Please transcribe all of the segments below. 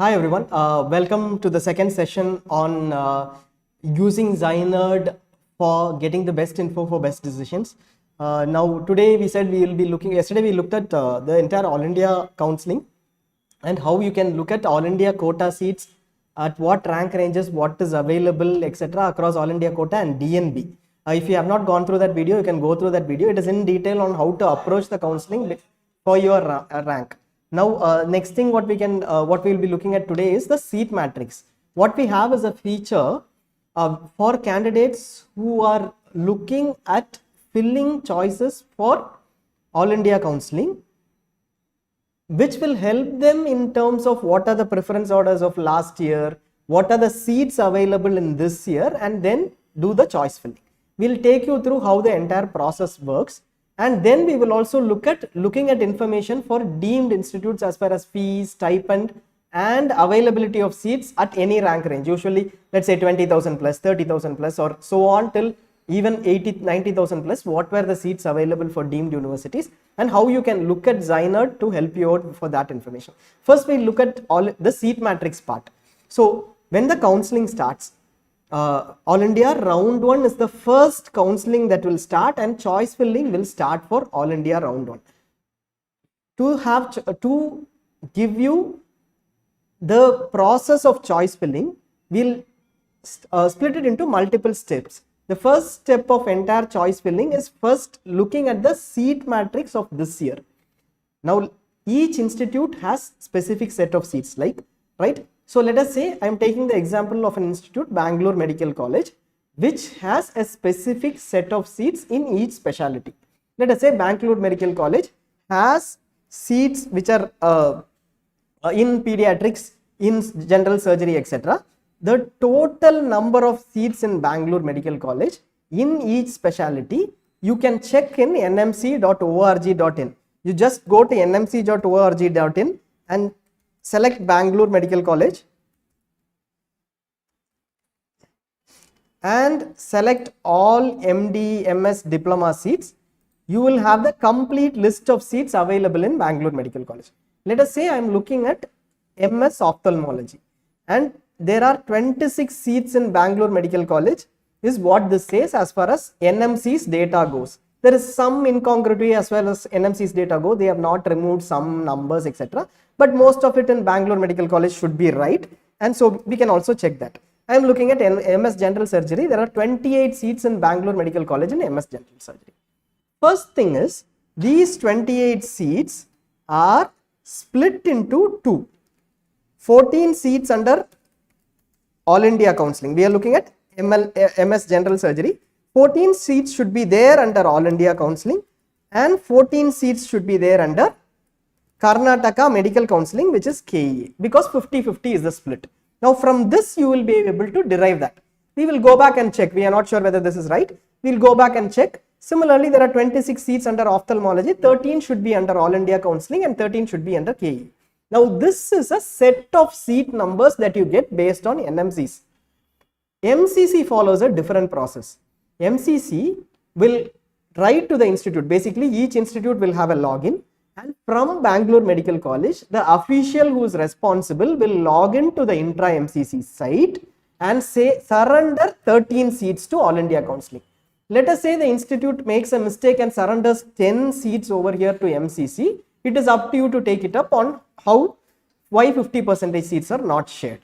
Hi everyone, welcome to the second session on using ZyNerd for getting the best info for best decisions. Now today we said we will be looking, yesterday we looked at the entire All India counseling and how you can look at All India quota seats, at what rank ranges, what is available, etc. across All India quota and DNB. If you have not gone through that video, you can go through that video. It is in detail on how to approach the counseling for your rank. Now, next thing what we will be looking at today is the seat matrix. What we have is a feature for candidates who are looking at filling choices for All India counseling, which will help them in terms of what are the preference orders of last year, what are the seats available in this year, and then do the choice filling. We'll take you through how the entire process works. And then we will also looking at information for deemed institutes as far as fees, stipend, and availability of seats at any rank range. Usually, let's say 20,000 plus, 30,000 plus, or so on till even 90,000 plus. What were the seats available for deemed universities, and how you can look at ZyNerd to help you out for that information. First, we look at all the seat matrix part. So, when the counseling starts, All India round 1 is the first counseling that will start, and choice filling will start for All India round 1. To give you the process of choice filling, we'll split it into multiple steps. The first step of entire choice filling is first looking at the seat matrix of this year. Now, each institute has specific set of seats, like, right? So let us say I am taking the example of an institute, Bangalore Medical College, which has a specific set of seats in each specialty. Let us say Bangalore Medical College has seats which are in pediatrics, in general surgery, etc. The total number of seats in Bangalore Medical College in each specialty, you can check in nmc.org.in. You just go to nmc.org.in and select Bangalore Medical College and select all MD, MS diploma seats. You will have the complete list of seats available in Bangalore Medical College. Let us say I am looking at MS ophthalmology and there are 26 seats in Bangalore Medical College is what this says as far as NMC's data goes. There is some incongruity as well as NMC's data go. They have not removed some numbers, etc. But most of it in Bangalore Medical College should be right. And so we can also check that. I am looking at MS General Surgery. There are 28 seats in Bangalore Medical College in MS General Surgery. First thing is, these 28 seats are split into two. 14 seats under All India Counseling. We are looking at MS General Surgery. 14 seats should be there under All India Counseling and 14 seats should be there under Karnataka Medical Counseling, which is KEA, because 50-50 is the split. Now from this you will be able to derive that. We will go back and check. We are not sure whether this is right. We will go back and check. Similarly, there are 26 seats under ophthalmology. 13 should be under All India Counseling and 13 should be under KEA. Now this is a set of seat numbers that you get based on NMCs. MCC follows a different process. MCC will write to the institute. Basically, each institute will have a login, and from Bangalore Medical College, the official who is responsible will log in to the intra MCC site and say surrender 13 seats to All India Counseling. Let us say the institute makes a mistake and surrenders 10 seats over here to MCC. It is up to you to take it up on why 50% seats are not shared.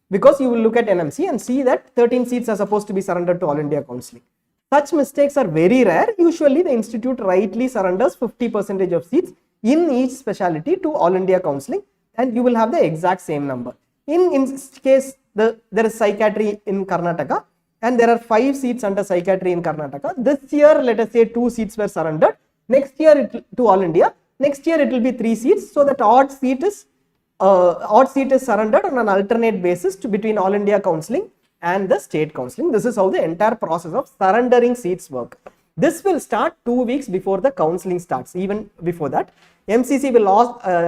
Because you will look at NMC and see that 13 seats are supposed to be surrendered to All India Counseling. Such mistakes are very rare. Usually the institute rightly surrenders 50% of seats in each specialty to All India Counseling, and you will have the exact same number. In case there is psychiatry in Karnataka and there are 5 seats under psychiatry in Karnataka. This year, let us say 2 seats were surrendered. Next year to All India. Next year it will be 3 seats. So that odd seat is surrendered on an alternate basis between All India Counseling and the state counseling. This is how the entire process of surrendering seats work. This will start 2 weeks before the counseling starts. Even before that, MCC will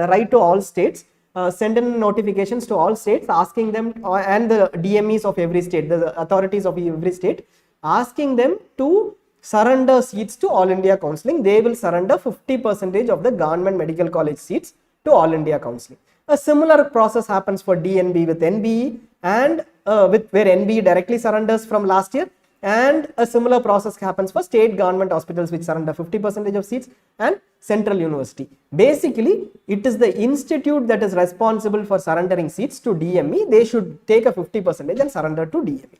write to all states, send in notifications to all states asking them and the DMEs of every state, the authorities of every state, asking them to surrender seats to All India Counseling. They will surrender 50% of the government medical college seats to All India Counseling. A similar process happens for DNB with NBE and with where NBE directly surrenders from last year, and a similar process happens for state government hospitals which surrender 50% of seats and central university. Basically, it is the institute that is responsible for surrendering seats to DME. They should take a 50% and surrender to DME.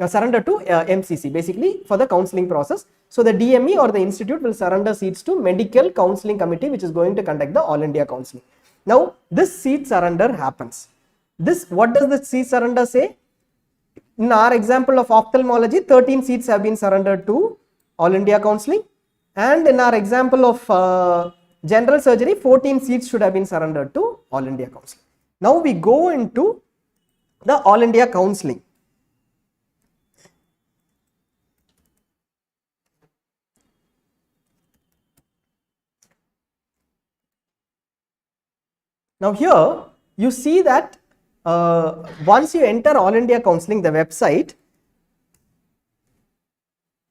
Surrender to MCC basically for the counseling process. So the DME or the institute will surrender seats to medical counseling committee which is going to conduct the all India counseling. Now this seat surrender happens. What does the seat surrender say? In our example of ophthalmology, 13 seats have been surrendered to all India counseling, and in our example of general surgery, 14 seats should have been surrendered to all India counseling. Now we go into the all India counseling. Now here you see that once you enter all India counseling, the website,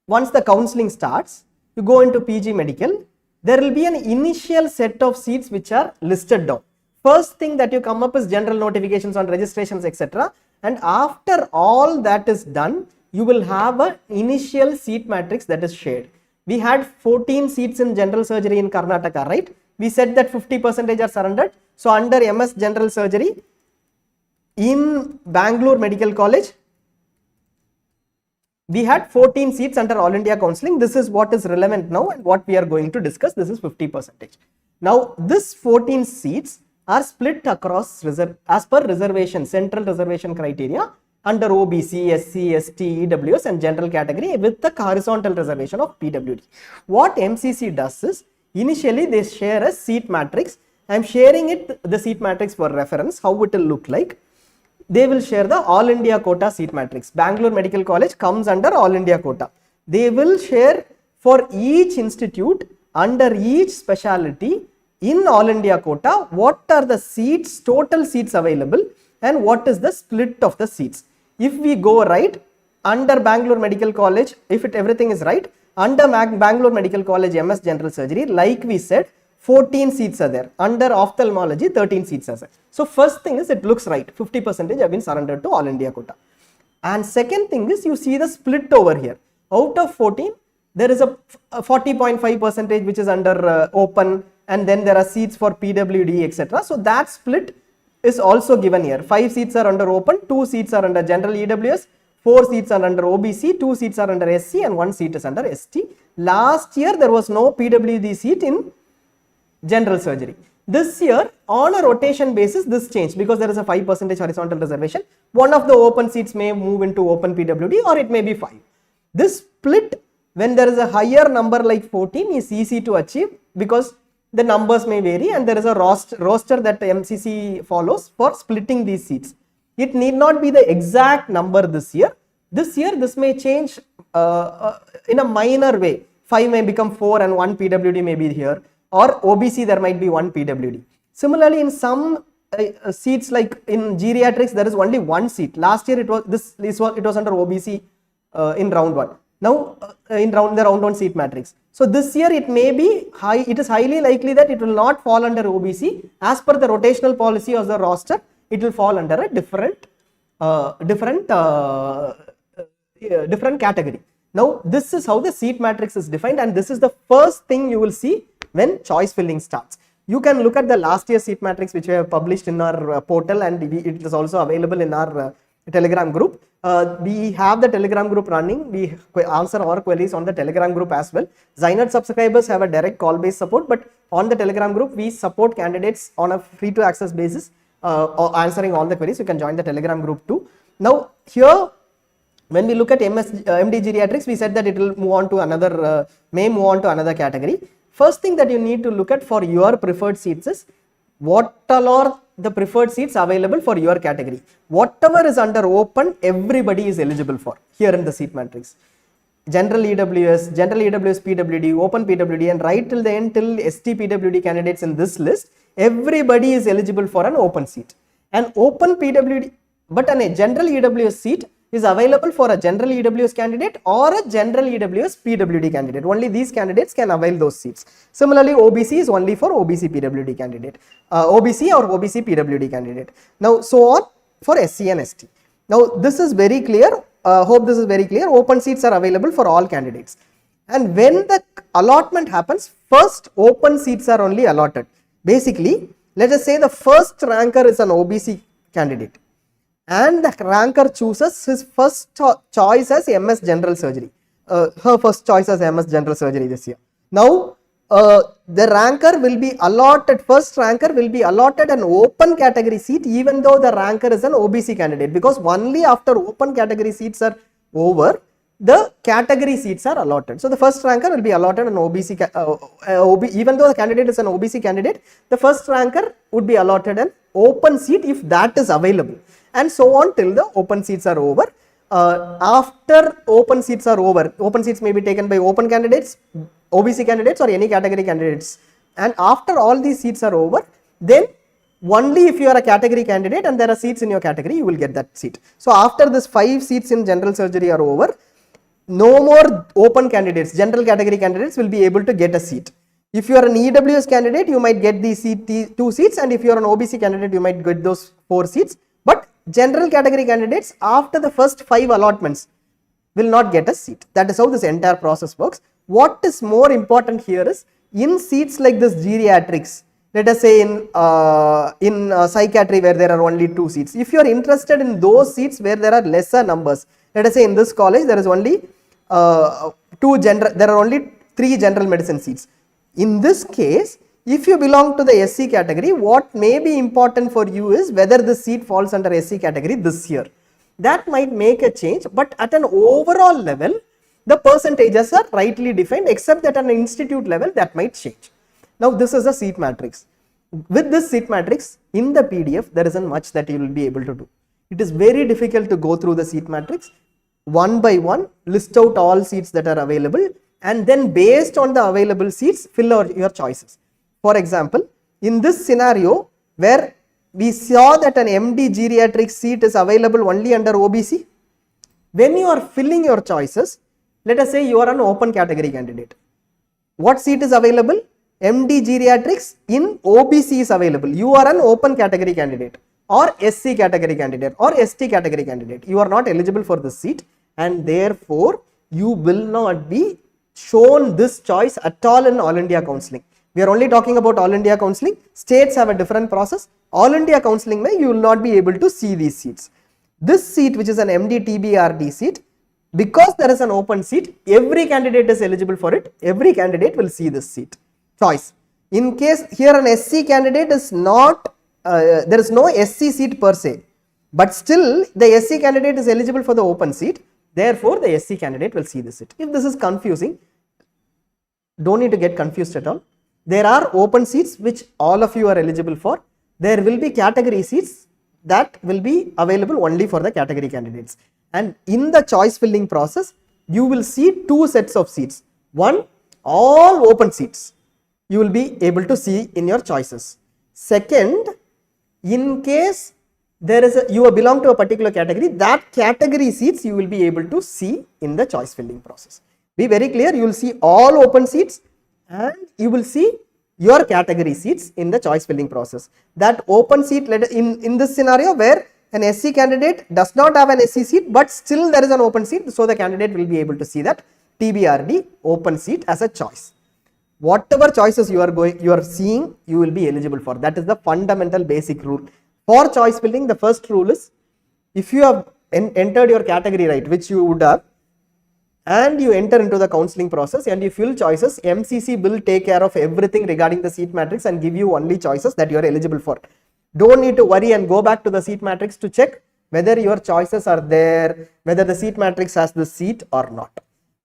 once the counseling starts, you go into PG medical, there will be an initial set of seats which are listed down. First thing that you come up is general notifications on registrations, etc. And after all that is done, you will have an initial seat matrix that is shared. We had 14 seats in general surgery in Karnataka, right? We said that 50% are surrendered. So under MS general surgery in Bangalore Medical College, we had 14 seats under all India counseling. This is what is relevant now and what we are going to discuss. This is 50%. Now this 14 seats are split across as per reservation, central reservation criteria under OBC, SC, ST, EWS and general category with the horizontal reservation of PWD. What MCC does is, initially they share a seat matrix. I am sharing the seat matrix for reference, how it will look like. They will share the all India quota seat matrix. Bangalore Medical College comes under all India quota. They will share for each institute under each specialty in all India quota what are the seats, total seats available and what is the split of the seats. If we go right, under Bangalore Medical College, if everything is right, under Bangalore Medical College MS General Surgery, like we said, 14 seats are there. Under ophthalmology, 13 seats are there. So first thing is it looks right. 50% have been surrendered to all India quota. And second thing is you see the split over here. Out of 14, there is a 40.5% which is under open, and then there are seats for PWD, etc. So that split is also given here. 5 seats are under open, 2 seats are under general EWS, 4 seats are under OBC, 2 seats are under SC and 1 seat is under ST. Last year there was no PWD seat in general surgery. This year on a rotation basis this changed because there is a 5% horizontal reservation. One of the open seats may move into open PWD or it may be 5. This split, when there is a higher number like 14, is easy to achieve because the numbers may vary and there is a roster that MCC follows for splitting these seats. It need not be the exact number this year. This year this may change in a minor way. 5 may become 4 and 1 PWD may be here, or OBC there might be 1 PWD. Similarly, in some seats like in geriatrics there is only 1 seat. Last year it was under OBC in round 1. Now in the round 1 seat matrix. So this year it may be high. It is highly likely that it will not fall under OBC. As per the rotational policy of the roster, it will fall under a different category. Now this is how the seat matrix is defined, and this is the first thing you will see when choice filling starts. You can look at the last year seat matrix which we have published in our portal, and it is also available in our Telegram group. We have the Telegram group running. We answer our queries on the Telegram group as well. ZyNerd subscribers have a direct call based support, but on the Telegram group we support candidates on a free to access basis, answering all the queries. You can join the Telegram group too. Now here, when we look at MD geriatrics, we said that it will move on to another, may move on to another category. First thing that you need to look at for your preferred seats is what all are the preferred seats available for your category. Whatever is under open, everybody is eligible for here in the seat matrix. General EWS, PWD, open PWD, and right till the end till ST PWD candidates in this list, everybody is eligible for an open seat. An open PWD, but on a general EWS seat, is available for a general EWS candidate or a general EWS PWD candidate. Only these candidates can avail those seats. Similarly, OBC is only for OBC PWD candidate, OBC or OBC PWD candidate. Now, so on for SC and ST. Now, this is very clear. Hope this is very clear. Open seats are available for all candidates. And when the allotment happens, first open seats are only allotted. Basically, let us say the first ranker is an OBC candidate and the ranker chooses his first choice as MS General Surgery, her first choice as MS General Surgery this year. Now, the ranker will be allotted, first ranker will be allotted an open category seat even though the ranker is an OBC candidate, because only after open category seats are over, the category seats are allotted. So, the first ranker will be allotted an OBC, even though the candidate is an OBC candidate, the first ranker would be allotted an open seat if that is available, and so on till the open seats are over. After open seats are over, open seats may be taken by open candidates, OBC candidates or any category candidates, and after all these seats are over, then only if you are a category candidate and there are seats in your category, you will get that seat. So, after this 5 seats in general surgery are over, no more open candidates, general category candidates will be able to get a seat. If you are an EWS candidate, you might get these 2 seats, and if you are an OBC candidate, you might get those 4 seats. But general category candidates, after the first 5 allotments, will not get a seat. That is how this entire process works. What is more important here is, in seats like this geriatrics, let us say in psychiatry where there are only 2 seats, if you are interested in those seats where there are lesser numbers, let us say in this college there is only there are only 3 general medicine seats. In this case, if you belong to the SC category, what may be important for you is whether the seat falls under SC category this year. That might make a change, but at an overall level, the percentages are rightly defined, except that at an institute level that might change. Now, this is a seat matrix. With this seat matrix in the PDF, there isn't much that you will be able to do. It is very difficult to go through the seat matrix one by one, list out all seats that are available, and then based on the available seats, fill out your choices. For example, in this scenario where we saw that an MD geriatric seat is available only under OBC, when you are filling your choices, let us say you are an open category candidate. What seat is available? MD geriatrics in OBC is available. You are an open category candidate or SC category candidate or ST category candidate. You are not eligible for this seat, and therefore you will not be shown this choice at all in All India counselling. We are only talking about All India counselling. States have a different process. All India counselling may you will not be able to see these seats. This seat, which is an MD TBRD seat, because there is an open seat, every candidate is eligible for it. Every candidate will see this seat choice. In case here an SC candidate is not, there is no SC seat per se, but still the SC candidate is eligible for the open seat. Therefore, the SC candidate will see this seat. If this is confusing, don't need to get confused at all. There are open seats which all of you are eligible for. There will be category seats that will be available only for the category candidates. And in the choice filling process, you will see 2 sets of seats. One, all open seats you will be able to see in your choices. Second, in case there is you belong to a particular category, that category seats you will be able to see in the choice filling process. Be very clear, you will see all open seats and you will see your category seats in the choice filling process. That open seat, in this scenario where an SC candidate does not have an SC seat, but still there is an open seat, so the candidate will be able to see that TBRD open seat as a choice. Whatever choices you are seeing, you will be eligible for. That is the fundamental basic rule. For choice filling, the first rule is, if you have entered your category right, which you would have, and you enter into the counselling process and you fill choices, MCC will take care of everything regarding the seat matrix and give you only choices that you are eligible for. Don't need to worry and go back to the seat matrix to check whether your choices are there, whether the seat matrix has the seat or not.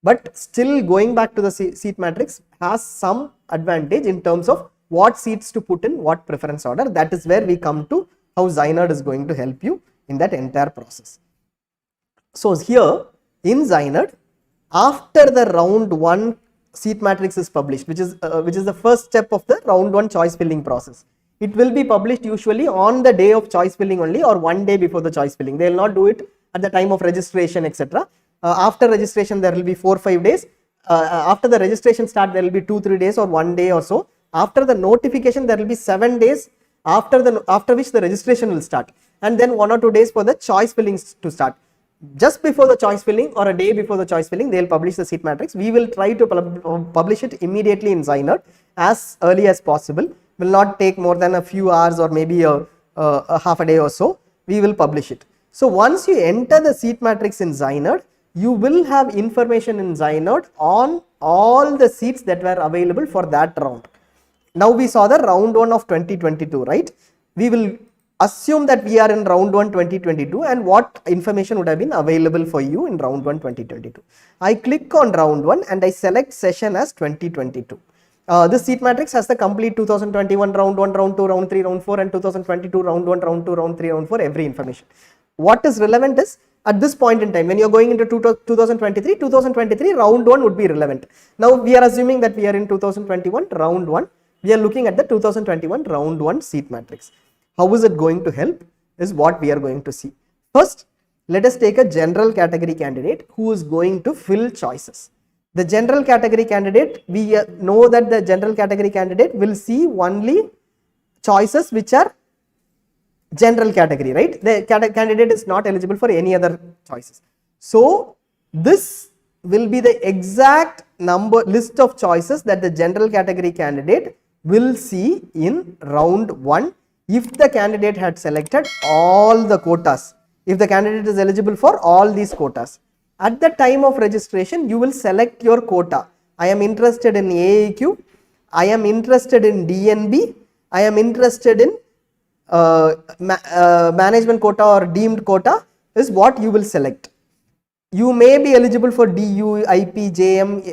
But still, going back to the seat matrix has some advantage in terms of what seats to put in what preference order. That is where we come to how ZyNerd is going to help you in that entire process. So here in ZyNerd, after the round 1 seat matrix is published, which is the first step of the round 1 choice filling process, it will be published usually on the day of choice filling only or one day before the choice filling. They will not do it at the time of registration, etc. After registration, there will be 4-5 days. After the registration start, there will be 2-3 days or 1 day or so. After the notification, there will be 7 days. After which the registration will start, and then 1 or 2 days for the choice fillings to start. Just before the choice filling or a day before the choice filling, they will publish the seat matrix. We will try to publish it immediately in ZyNerd as early as possible. Will not take more than a few hours or maybe a half a day or so. We will publish it. So once you enter the seat matrix in ZyNerd, you will have information in ZyNerd on all the seats that were available for that round. Now we saw the round 1 of 2022, right? We will assume that we are in round 1 2022 and what information would have been available for you in round 1 2022. I click on round 1 and I select session as 2022. This seat matrix has the complete 2021 round 1, round 2, round 3, round 4 and 2022 round 1, round 2, round 3, round 4, every information. What is relevant is at this point in time, when you are going into 2023 round 1 would be relevant. Now we are assuming that we are in 2021 round 1. We are looking at the 2021 round 1 seat matrix. How is it going to help is what we are going to see. First, let us take a general category candidate who is going to fill choices. The general category candidate, we know that the general category candidate will see only choices which are general category, right? The candidate is not eligible for any other choices. So this will be the exact list of choices that the general category candidate will see in round 1 if the candidate had selected all the quotas, if the candidate is eligible for all these quotas. At the time of registration, you will select your quota. I am interested in AAQ, I am interested in DNB, I am interested in management quota or deemed quota is what you will select. You may be eligible for DU, IP, JM,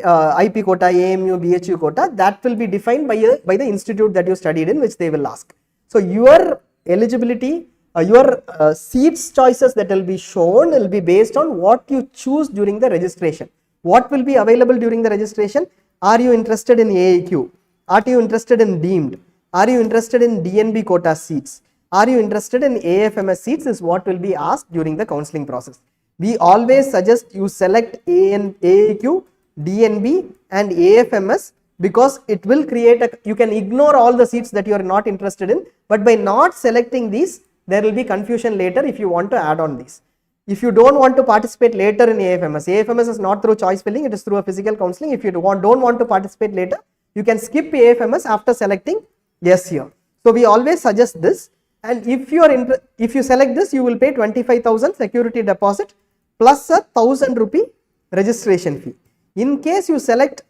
IP quota, AMU, BHU quota. That will be defined by the institute that you studied in, which they will ask. So your eligibility, your seats choices that will be shown will be based on what you choose during the registration. What will be available during the registration? Are you interested in AAQ? Are you interested in deemed? Are you interested in DNB quota seats? Are you interested in AFMS seats is what will be asked during the counseling process. We always suggest you select AAQ, DNB and AFMS because it will create you can ignore all the seats that you are not interested in, but by not selecting these, there will be confusion later if you want to add on these. If you don't want to participate later in AFMS is not through choice filling, it is through a physical counseling. If you don't want to participate later, you can skip AFMS after selecting yes here. So we always suggest this, and if you select this, you will pay 25,000 security deposit plus a 1,000 rupee registration fee. In case you select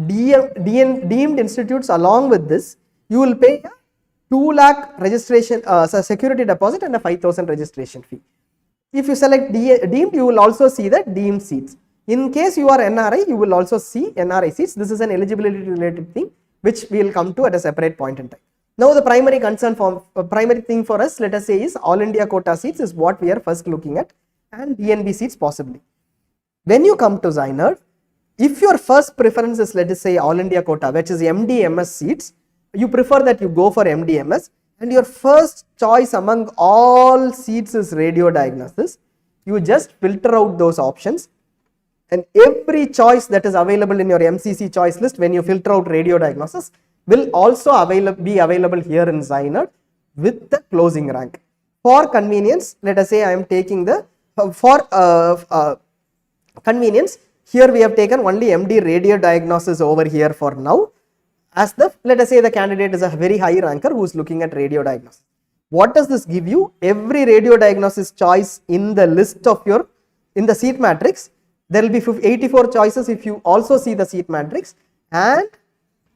deemed institutes along with this, you will pay a 2 lakh registration security deposit and a 5,000 registration fee. If you select deemed, you will also see the deemed seats. In case you are NRI, you will also see NRI seats. This is an eligibility related thing which we will come to at a separate point in time. Now the primary concern primary thing for us, let us say, is all India quota seats is what we are first looking at, and DNB seats possibly. When you come to ZyNerd, if your first preference is, let us say, all India quota, which is MDMS seats, you prefer that you go for MDMS, and your first choice among all seats is radio diagnosis, you just filter out those options, and every choice that is available in your MCC choice list, when you filter out radio diagnosis, will also be available here in ZyNerd with the closing rank. For convenience, let us say I am taking the convenience, here we have taken only MD radio diagnosis over here for now, as let us say the candidate is a very high ranker who is looking at radio diagnosis. What does this give you? Every radio diagnosis choice in the list of in the seat matrix, there will be 84 choices if you also see the seat matrix, and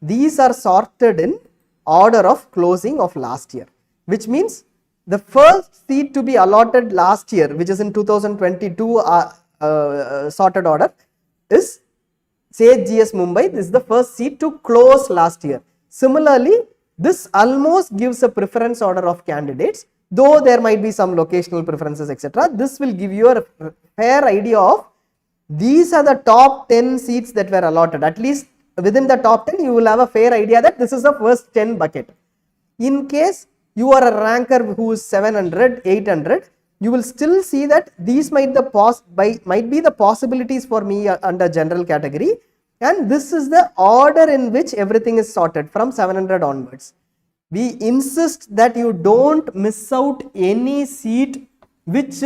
these are sorted in order of closing of last year, which means the first seat to be allotted last year, which is in 2022 sorted order, is say GS Mumbai. This is the first seat to close last year. Similarly, this almost gives a preference order of candidates, though there might be some locational preferences, etc. This will give you a fair idea of these are the top 10 seats that were allotted. At least within the top 10, you will have a fair idea that this is the first 10 bucket. In case you are a ranker who is 700, 800, you will still see that these might be the possibilities for me under general category, and this is the order in which everything is sorted from 700 onwards. We insist that you don't miss out any seat which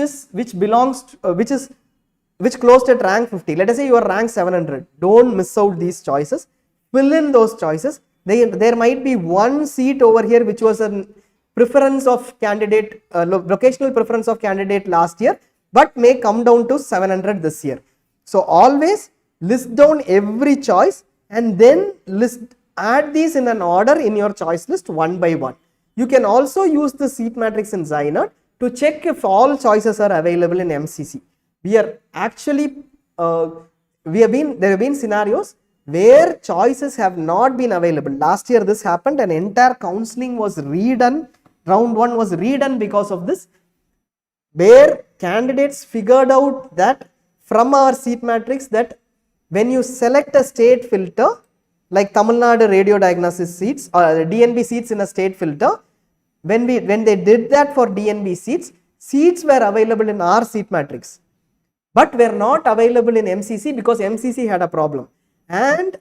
closed at rank 50. Let us say you are rank 700. Don't miss out these choices. Fill in those choices. There might be one seat over here which was a preference of candidate, vocational preference of candidate last year, but may come down to 700 this year. So always list down every choice and then add these in an order in your choice list one by one. You can also use the seat matrix in ZyNerd to check if all choices are available in MCC. There have been scenarios where choices have not been available. Last year this happened, and entire counseling was redone. Round 1 was redone because of this, where candidates figured out that from our seat matrix that when you select a state filter like Tamil Nadu radio diagnosis seats or DNB seats in a state filter, when they did that for DNB seats were available in our seat matrix, but were not available in MCC because MCC had a problem, and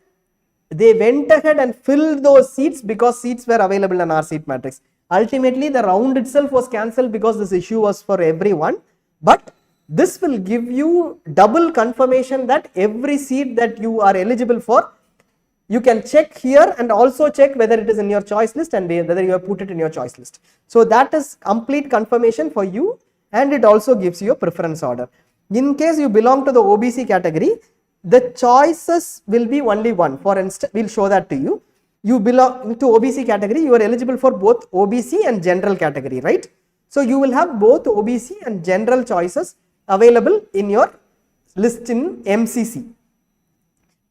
they went ahead and filled those seats because seats were available in our seat matrix. Ultimately the round itself was cancelled because this issue was for everyone, but this will give you double confirmation that every seat that you are eligible for, you can check here and also check whether it is in your choice list and whether you have put it in your choice list. So that is complete confirmation for you, and it also gives you a preference order. In case you belong to the OBC category, the choices will be only one. For instance, we will show that to you. You belong to OBC category, you are eligible for both OBC and general category, right? So you will have both OBC and general choices available in your list in MCC.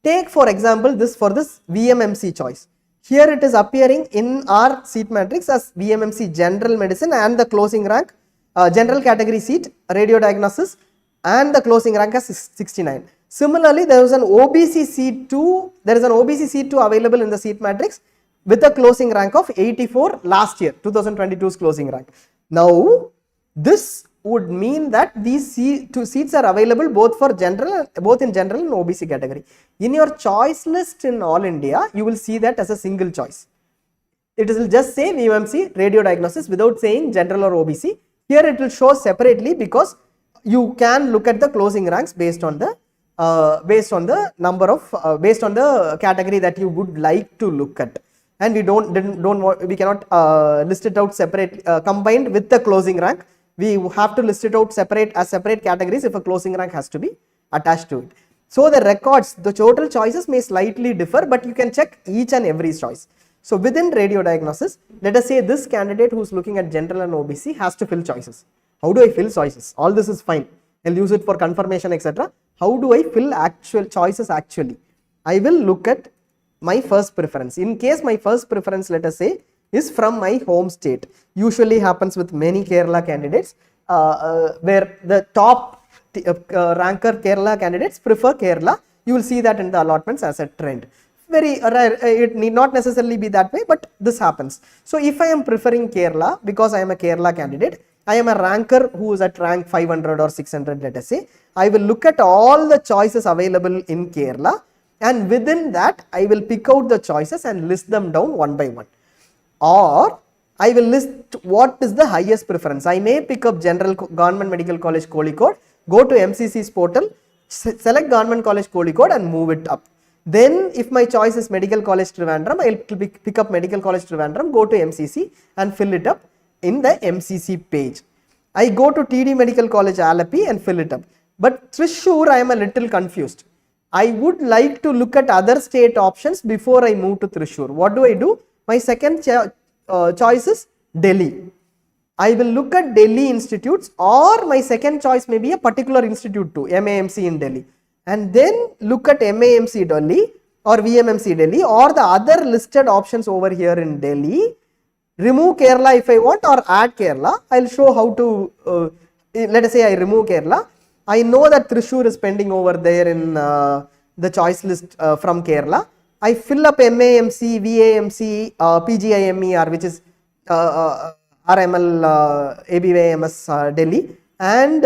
Take for example this VMMC choice. Here it is appearing in our seat matrix as VMMC general medicine and the closing rank, general category seat, radio diagnosis, and the closing rank as 69. Similarly, there is an OBC seat 2, available in the seat matrix with a closing rank of 84 last year, 2022's closing rank. Now, this would mean that these two seats are available both in general and OBC category. In your choice list in All India, you will see that as a single choice. It will just say VMC radio diagnosis without saying general or OBC. Here it will show separately because you can look at the closing ranks based on the category that you would like to look at, and we cannot list it out separate combined with the closing rank. We have to list it out as separate categories if a closing rank has to be attached to it. So the records, the total choices may slightly differ, but you can check each and every choice. So within radio diagnosis, let us say this candidate who is looking at general and OBC has to fill choices. How do I fill choices? All this is fine. I'll use it for confirmation, etc. How do I fill actual choices actually? I will look at my first preference. In case my first preference, let us say, is from my home state. Usually happens with many Kerala candidates where the top ranker Kerala candidates prefer Kerala. You will see that in the allotments as a trend. Very rare, it need not necessarily be that way, but this happens. So if I am preferring Kerala because I am a Kerala candidate, I am a ranker who is at rank 500 or 600, let us say, I will look at all the choices available in Kerala, and within that I will pick out the choices and list them down one by one. Or I will list what is the highest preference. I may pick up General Government Medical College Kozhikode, go to MCC's portal, select Government College Kozhikode and move it up. Then if my choice is Medical College Trivandrum, I will pick up Medical College Trivandrum, go to MCC and fill it up in the MCC page. I go to TD Medical College Alleppey and fill it up. But Thrissur, I am a little confused. I would like to look at other state options before I move to Thrissur. What do? My second choice is Delhi. I will look at Delhi institutes, or my second choice may be a particular institute too, MAMC in Delhi. And then look at MAMC Delhi or VMMC Delhi or the other listed options over here in Delhi. Remove Kerala if I want or add Kerala. I will show how to, let us say I remove Kerala. I know that Thrissur is pending over there in the choice list from Kerala. I fill up MAMC, VAMC, PGIMER, which is RML, ABYMS Delhi. and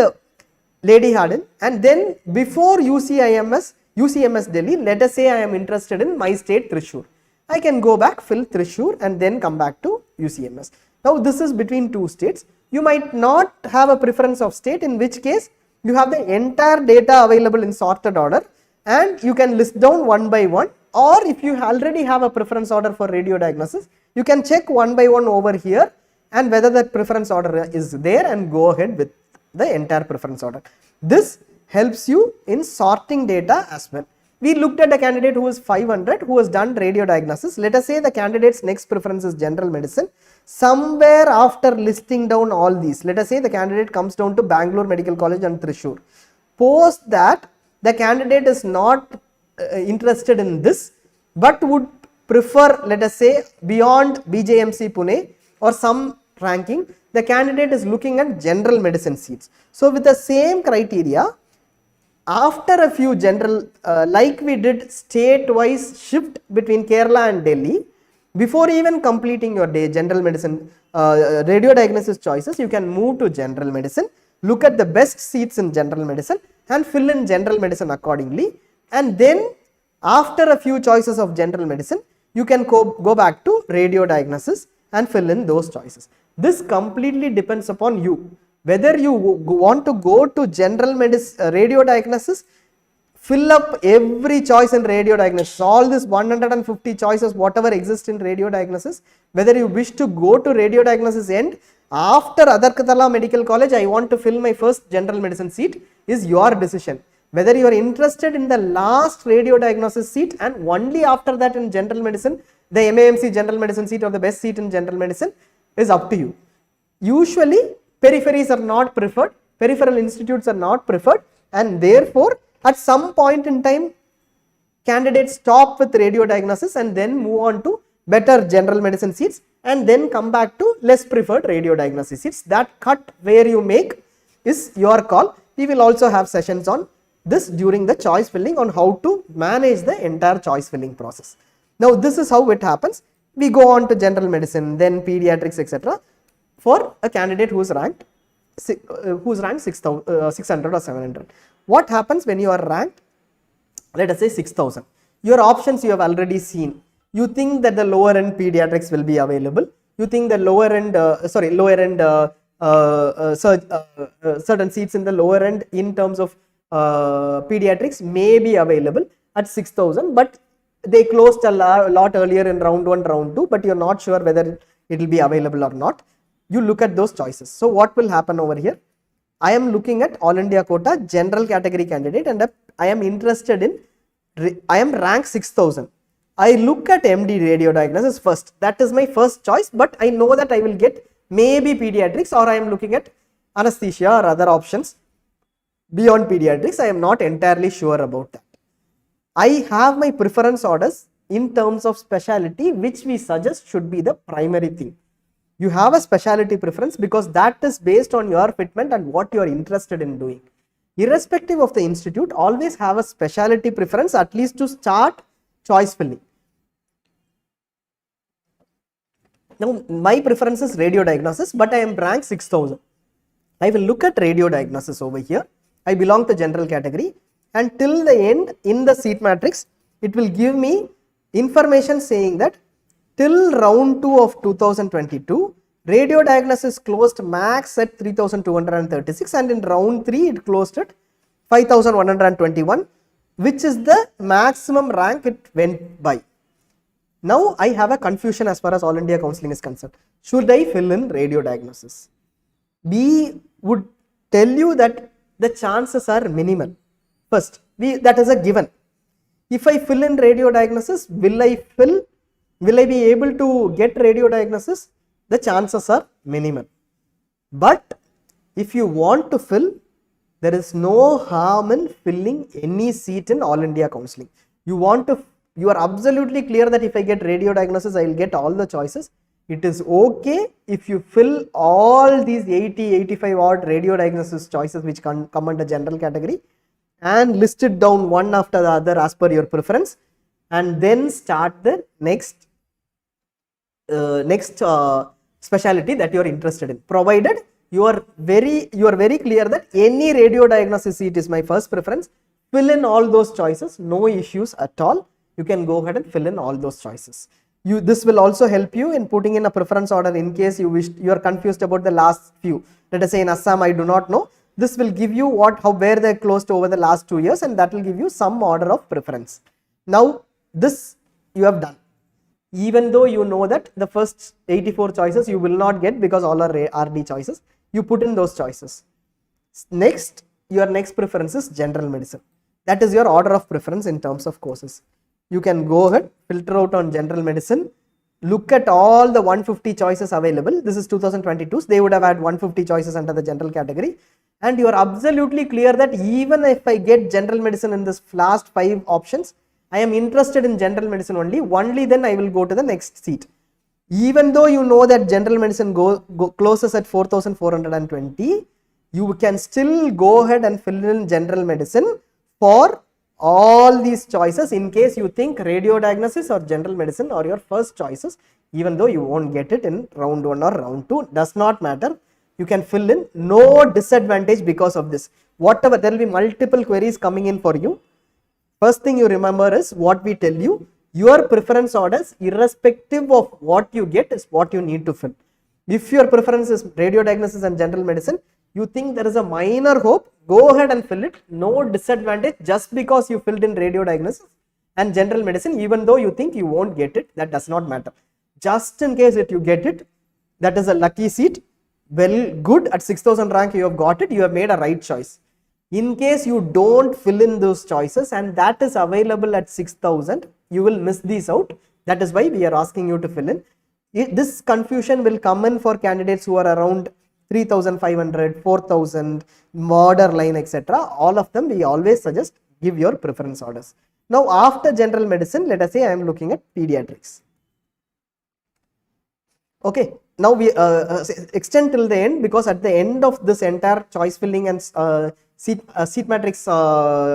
Lady Harden, and then before UCMS Delhi, let us say I am interested in my state Thrissur. I can go back, fill Thrissur, and then come back to UCMS. Now this is between two states. You might not have a preference of state, in which case you have the entire data available in sorted order and you can list down one by one, or if you already have a preference order for radio diagnosis, you can check one by one over here and whether that preference order is there and go ahead with the entire preference order. This helps you in sorting data as well. We looked at a candidate who is 500 who has done radio diagnosis. Let us say the candidate's next preference is general medicine. Somewhere after listing down all these, let us say the candidate comes down to Bangalore Medical College and Thrissur. Post that, the candidate is not interested in this but would prefer, let us say, beyond BJMC Pune or some ranking, the candidate is looking at general medicine seats. So with the same criteria, after a few general, like we did state-wise shift between Kerala and Delhi, before even completing your day general medicine radio diagnosis choices, you can move to general medicine, look at the best seats in general medicine and fill in general medicine accordingly, and then after a few choices of general medicine, you can go back to radio diagnosis and fill in those choices. This completely depends upon you. Whether you want to go to general medicine, radio diagnosis, fill up every choice in radio diagnosis, all this 150 choices, whatever exists in radio diagnosis, whether you wish to go to radio diagnosis end, after Adarkatala Medical College, I want to fill my first general medicine seat, is your decision. Whether you are interested in the last radio diagnosis seat and only after that in general medicine, the MAMC general medicine seat or the best seat in general medicine is up to you. Usually, peripheries are not preferred, peripheral institutes are not preferred, and therefore, at some point in time, candidates stop with radio diagnosis and then move on to better general medicine seats and then come back to less preferred radio diagnosis seats. That cut where you make is your call. We will also have sessions on this during the choice filling on how to manage the entire choice filling process. Now this is how it happens. We go on to general medicine, then pediatrics, etc. for a candidate who is ranked 600 or 700. What happens when you are ranked, let us say 6000? Your options you have already seen. You think that the lower end pediatrics will be available. You think the lower end, certain seats in the lower end in terms of pediatrics may be available at 6000, but they closed a lot earlier in round 1, round 2, but you are not sure whether it will be available or not. You look at those choices. So what will happen over here? I am looking at All India quota general category candidate and I am interested in, I am ranked 6000. I look at MD radio diagnosis first. That is my first choice, but I know that I will get maybe pediatrics, or I am looking at anesthesia or other options beyond pediatrics. I am not entirely sure about that. I have my preference orders in terms of specialty, which we suggest should be the primary thing. You have a specialty preference because that is based on your fitment and what you are interested in doing. Irrespective of the institute, always have a specialty preference, at least to start choice filling. Now my preference is radio diagnosis, but I am ranked 6000. I will look at radio diagnosis over here. I belong to general category, and till the end in the seat matrix, it will give me information saying that till round 2 of 2022, radio diagnosis closed max at 3236, and in round 3 it closed at 5121, which is the maximum rank it went by. Now I have a confusion as far as All India counselling is concerned. Should I fill in radio diagnosis? We would tell you that the chances are minimal. First, that is a given. If I fill in radio diagnosis, will I be able to get radio diagnosis? The chances are minimal. But if you want to fill, there is no harm in filling any seat in All India counselling. You are absolutely clear that if I get radio diagnosis, I will get all the choices. It is okay if you fill all these 85 odd radio diagnosis choices which can come under general category and list it down one after the other as per your preference, and then start the next specialty that you are interested in, provided you are very clear that any radio diagnosis seat is my first preference. Fill in all those choices, no issues at all. You can go ahead and fill in all those choices. This will also help you in putting in a preference order in case you are confused about the last few. Let us say in Assam I do not know. This will give you where they closed over the last 2 years, and that will give you some order of preference. Now this you have done. Even though you know that the first 84 choices you will not get because all are RD choices, you put in those choices. Next, your next preference is general medicine. That is your order of preference in terms of courses. You can go ahead, filter out on general medicine, look at all the 150 choices available. This is 2022, so they would have had 150 choices under the general category, and you are absolutely clear that even if I get general medicine in this last 5 options, I am interested in general medicine only then I will go to the next seat. Even though you know that general medicine closes at 4,420, you can still go ahead and fill in general medicine for all these choices in case you think radio diagnosis or general medicine are your first choices, even though you won't get it in round 1 or round 2, does not matter. You can fill in, no disadvantage because of this. Whatever, there will be multiple queries coming in for you. First thing you remember is what we tell you, your preference orders irrespective of what you get is what you need to fill. If your preference is radio diagnosis and general medicine, you think there is a minor hope, go ahead and fill it, no disadvantage just because you filled in radio diagnosis and general medicine, even though you think you won't get it, that does not matter. Just in case that you get it, that is a lucky seat, well, good, at 6,000 rank you have got it, you have made a right choice. In case you don't fill in those choices and that is available at 6,000, you will miss these out. That is why we are asking you to fill in. This confusion will come in for candidates who are around 3,500, 4,000, borderline, etc. All of them we always suggest give your preference orders. Now after general medicine, let us say I am looking at pediatrics. Okay, now we extend till the end, because at the end of this entire choice filling and seat matrix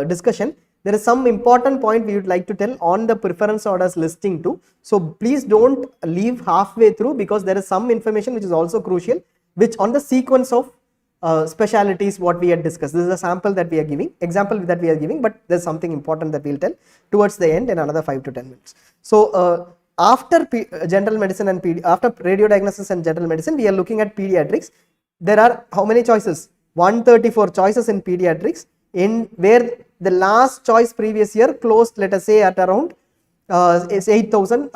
discussion, there is some important point we would like to tell on the preference orders listing too. So please don't leave halfway through, because there is some information which is also crucial, which on the sequence of specialities what we had discussed. This is a sample that we are giving, example that we are giving, but there is something important that we will tell towards the end in another 5 to 10 minutes. So after general medicine and after radio diagnosis and general medicine, we are looking at pediatrics. There are how many choices? 134 choices in pediatrics, in where the last choice previous year closed, let us say at around 8,000,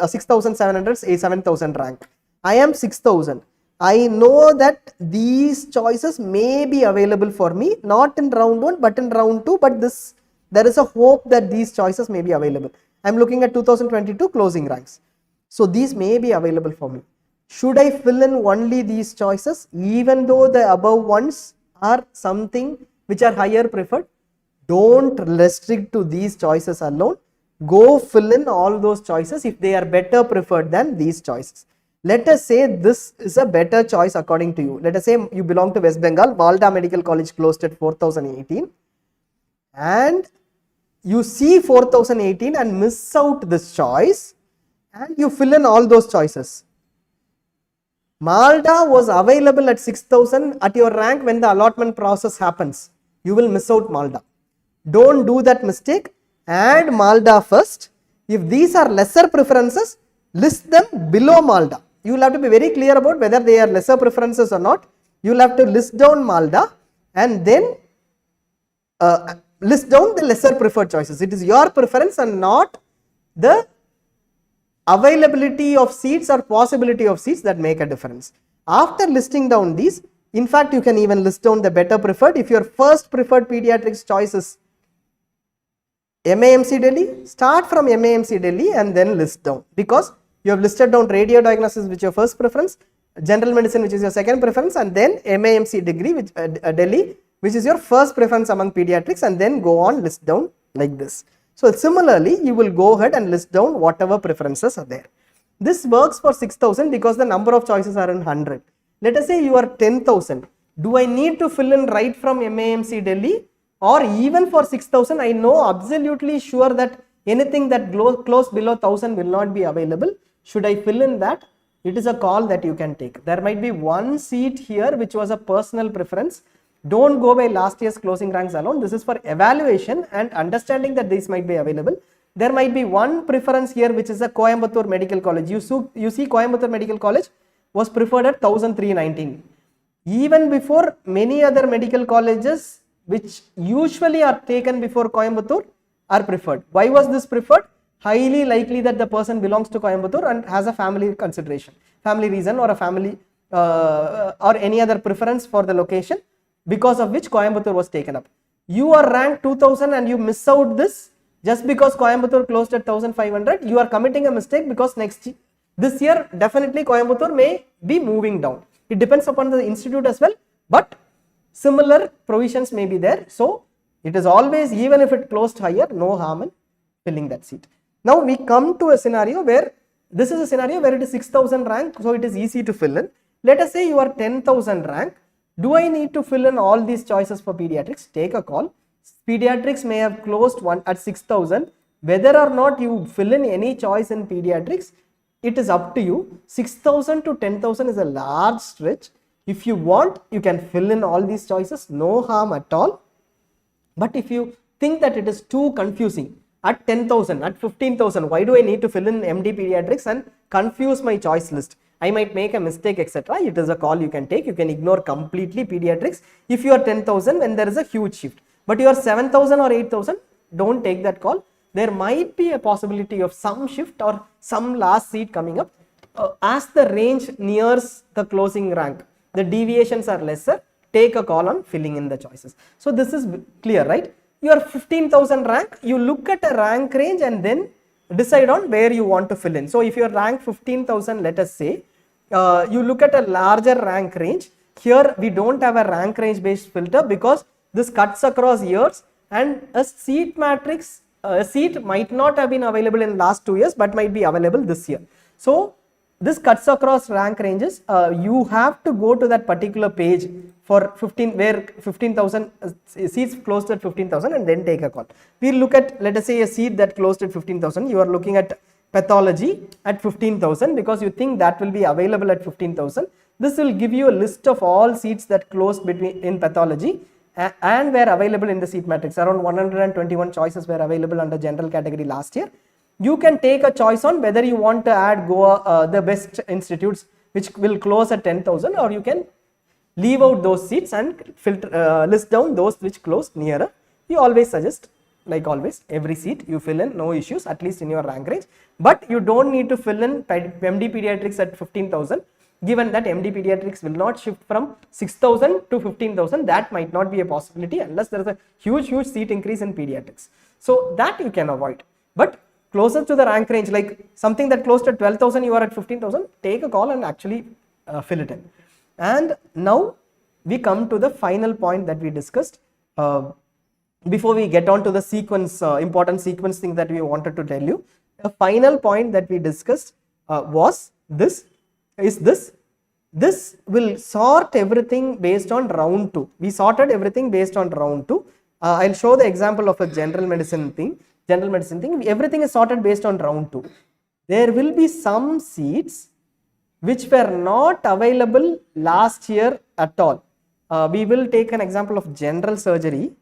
6,700, 7,000 rank. I am 6,000. I know that these choices may be available for me, not in round 1 but in round 2, but there is a hope that these choices may be available. I am looking at 2022 closing ranks. So these may be available for me. Should I fill in only these choices even though the above ones are something which are higher preferred? Don't restrict to these choices alone. Go fill in all those choices if they are better preferred than these choices. Let us say this is a better choice according to you. Let us say you belong to West Bengal, Malda Medical College closed at 4,018, and you see 4,018 and miss out this choice and you fill in all those choices. Malda was available at 6,000 at your rank when the allotment process happens. You will miss out Malda. Don't do that mistake. Add Malda first. If these are lesser preferences, list them below Malda. You will have to be very clear about whether they are lesser preferences or not. You will have to list down Malda and then list down the lesser preferred choices. It is your preference and not the availability of seats or possibility of seats that make a difference. After listing down these, in fact you can even list down the better preferred. If your first preferred pediatrics choice is MAMC Delhi, start from MAMC Delhi and then list down, because you have listed down radio diagnosis which is your first preference, general medicine which is your second preference, and then MAMC degree which Delhi which is your first preference among pediatrics, and then go on list down like this. So similarly you will go ahead and list down whatever preferences are there. This works for 6,000 because the number of choices are in 100. Let us say you are 10,000. Do I need to fill in right from MAMC Delhi, or even for 6,000 I know absolutely sure that anything that close below 1,000 will not be available? Should I fill in that? It is a call that you can take. There might be one seat here which was a personal preference. Don't go by last year's closing ranks alone. This is for evaluation and understanding that these might be available. There might be one preference here which is a Coimbatore Medical College. You see Coimbatore Medical College was preferred at 1319. Even before many other medical colleges which usually are taken before Coimbatore are preferred. Why was this preferred? Highly likely that the person belongs to Coimbatore and has a family consideration, family reason, or a family or any other preference for the location, because of which Coimbatore was taken up. You are ranked 2000 and you miss out this just because Coimbatore closed at 1500. You are committing a mistake, because this year definitely Coimbatore may be moving down. It depends upon the institute as well, but similar provisions may be there. So it is always, even if it closed higher, no harm in filling that seat. Now we come to a scenario where this is a scenario where it is 6000 rank, so it is easy to fill in. Let us say you are 10,000 rank. Do I need to fill in all these choices for pediatrics? Take a call. Pediatrics may have closed one at 6000. Whether or not you fill in any choice in pediatrics, it is up to you. 6000 to 10,000 is a large stretch. If you want, you can fill in all these choices, no harm at all. But if you think that it is too confusing, at 10,000, at 15,000, why do I need to fill in MD pediatrics and confuse my choice list? I might make a mistake, etc. It is a call you can take. You can ignore completely pediatrics if you are 10,000 when there is a huge shift. But you are 7,000 or 8,000, don't take that call. There might be a possibility of some shift or some last seat coming up. As the range nears the closing rank, the deviations are lesser, take a call on filling in the choices. So this is clear, right? You are 15,000 rank, you look at a rank range and then decide on where you want to fill in. So if you are rank 15,000, let us say, you look at a larger rank range. Here we don't have a rank range based filter because this cuts across years, and a seat matrix, a seat might not have been available in last 2 years but might be available this year. So this cuts across rank ranges. You have to go to that particular page for 15,000 seats closed at 15,000 and then take a call. We look at, let us say, a seat that closed at 15,000. You are looking at pathology at 15,000 because you think that will be available at 15,000. This will give you a list of all seats that closed in pathology and were available in the seat matrix. Around 121 choices were available under general category last year. You can take a choice on whether you want to add the best institutes which will close at 10,000, or you can leave out those seats and list down those which close nearer. We always suggest, like always, every seat you fill in, no issues, at least in your rank range. But you don't need to fill in MD pediatrics at 15,000, given that MD pediatrics will not shift from 6,000 to 15,000. That might not be a possibility unless there is a huge seat increase in pediatrics. So that you can avoid. But closer to the rank range, like something that closed at 12,000, you are at 15,000, take a call and actually fill it in. And now we come to the final point that we discussed. Before we get on to the sequence, important sequence thing that we wanted to tell you, the final point that we discussed was this. This will sort everything based on round 2. We sorted everything based on round 2. I'll show the example of a general medicine thing. Everything is sorted based on round 2. There will be some seats which were not available last year at all. We will take an example of general surgery,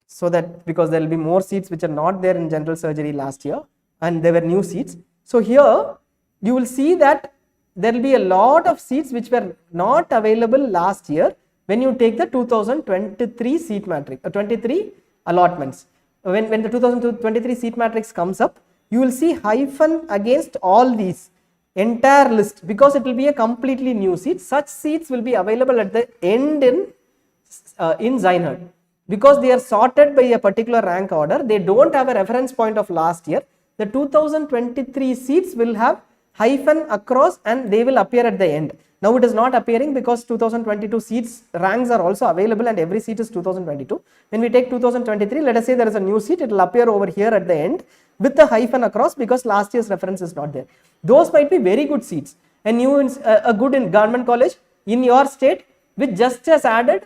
so that because there will be more seats which are not there in general surgery last year and there were new seats. So here you will see that there will be a lot of seats which were not available last year when you take the 2023 seat matrix, 23 allotments. When the 2023 seat matrix comes up, you will see hyphen against all these entire list, because it will be a completely new seat. Such seats will be available at the end in ZyNerd, because they are sorted by a particular rank order. They don't have a reference point of last year. The 2023 seats will have hyphen across and they will appear at the end. Now it is not appearing because 2022 seats ranks are also available and every seat is 2022. When we take 2023, let us say there is a new seat, it will appear over here at the end with the hyphen across because last year's reference is not there. Those might be very good seats. A good in government college in your state which just has added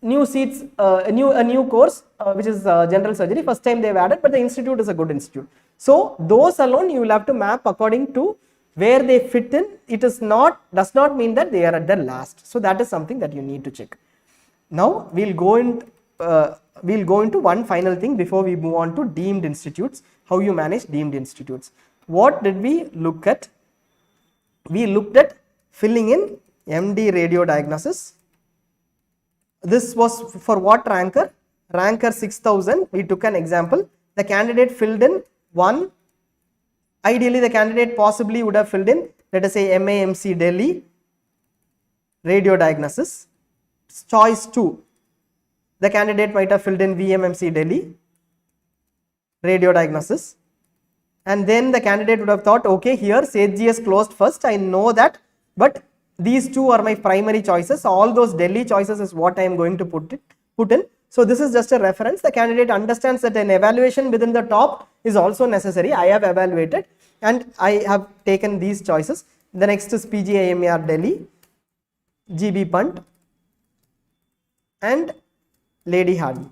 new seats, a new course which is general surgery. First time they have added, but the institute is a good institute. So those alone you will have to map according to where they fit in, it is not, does not mean that they are at the last. So that is something that you need to check. Now we'll go into one final thing before we move on to deemed institutes, how you manage deemed institutes. What did we look at? We looked at filling in MD radio diagnosis. This was for what ranker? Ranker 6000. We took an example. The candidate filled in one. Ideally, the candidate possibly would have filled in, let us say, MAMC Delhi radio diagnosis. Choice 2. The candidate might have filled in VMMC Delhi radio diagnosis. And then the candidate would have thought, okay, here SAGES closed first, I know that, but these two are my primary choices. All those Delhi choices is what I am going to put in. So this is just a reference. The candidate understands that an evaluation within the top is also necessary. I have evaluated and I have taken these choices. The next is PGIMER Delhi, GB Punt and Lady Hardy.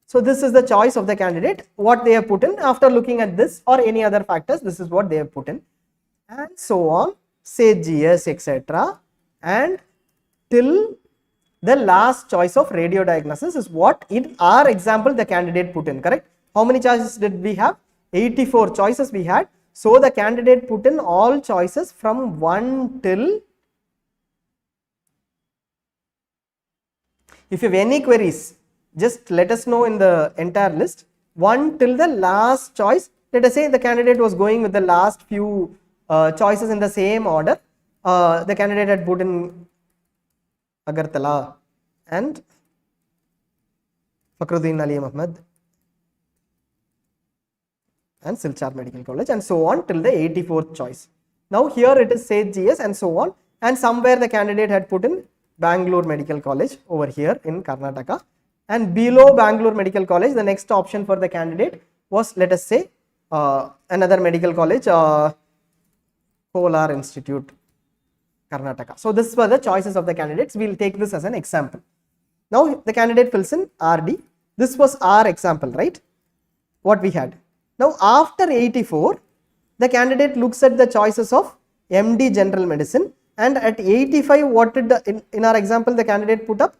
So this is the choice of the candidate, what they have put in. After looking at this or any other factors, this is what they have put in, and so on, SAGES, etc. And till the last choice of radio diagnosis is what in our example the candidate put in, correct? How many choices did we have? 84 choices we had. So the candidate put in all choices from 1 till, if you have any queries, just let us know in the entire list, 1 till the last choice. Let us say the candidate was going with the last few choices in the same order. The candidate had put in Agartala and Fakhruddin Ali Ahmed and Silchar Medical College, and so on till the 84th choice. Now here it is SAGES and so on, and somewhere the candidate had put in Bangalore Medical College over here in Karnataka. And below Bangalore Medical College, the next option for the candidate was, let us say, another medical college, Kolar Institute, Karnataka. So this were the choices of the candidates. We will take this as an example. Now the candidate fills in RD. This was our example, right? What we had. Now after 84, the candidate looks at the choices of MD General Medicine, and at 85, what did in our example the candidate put up?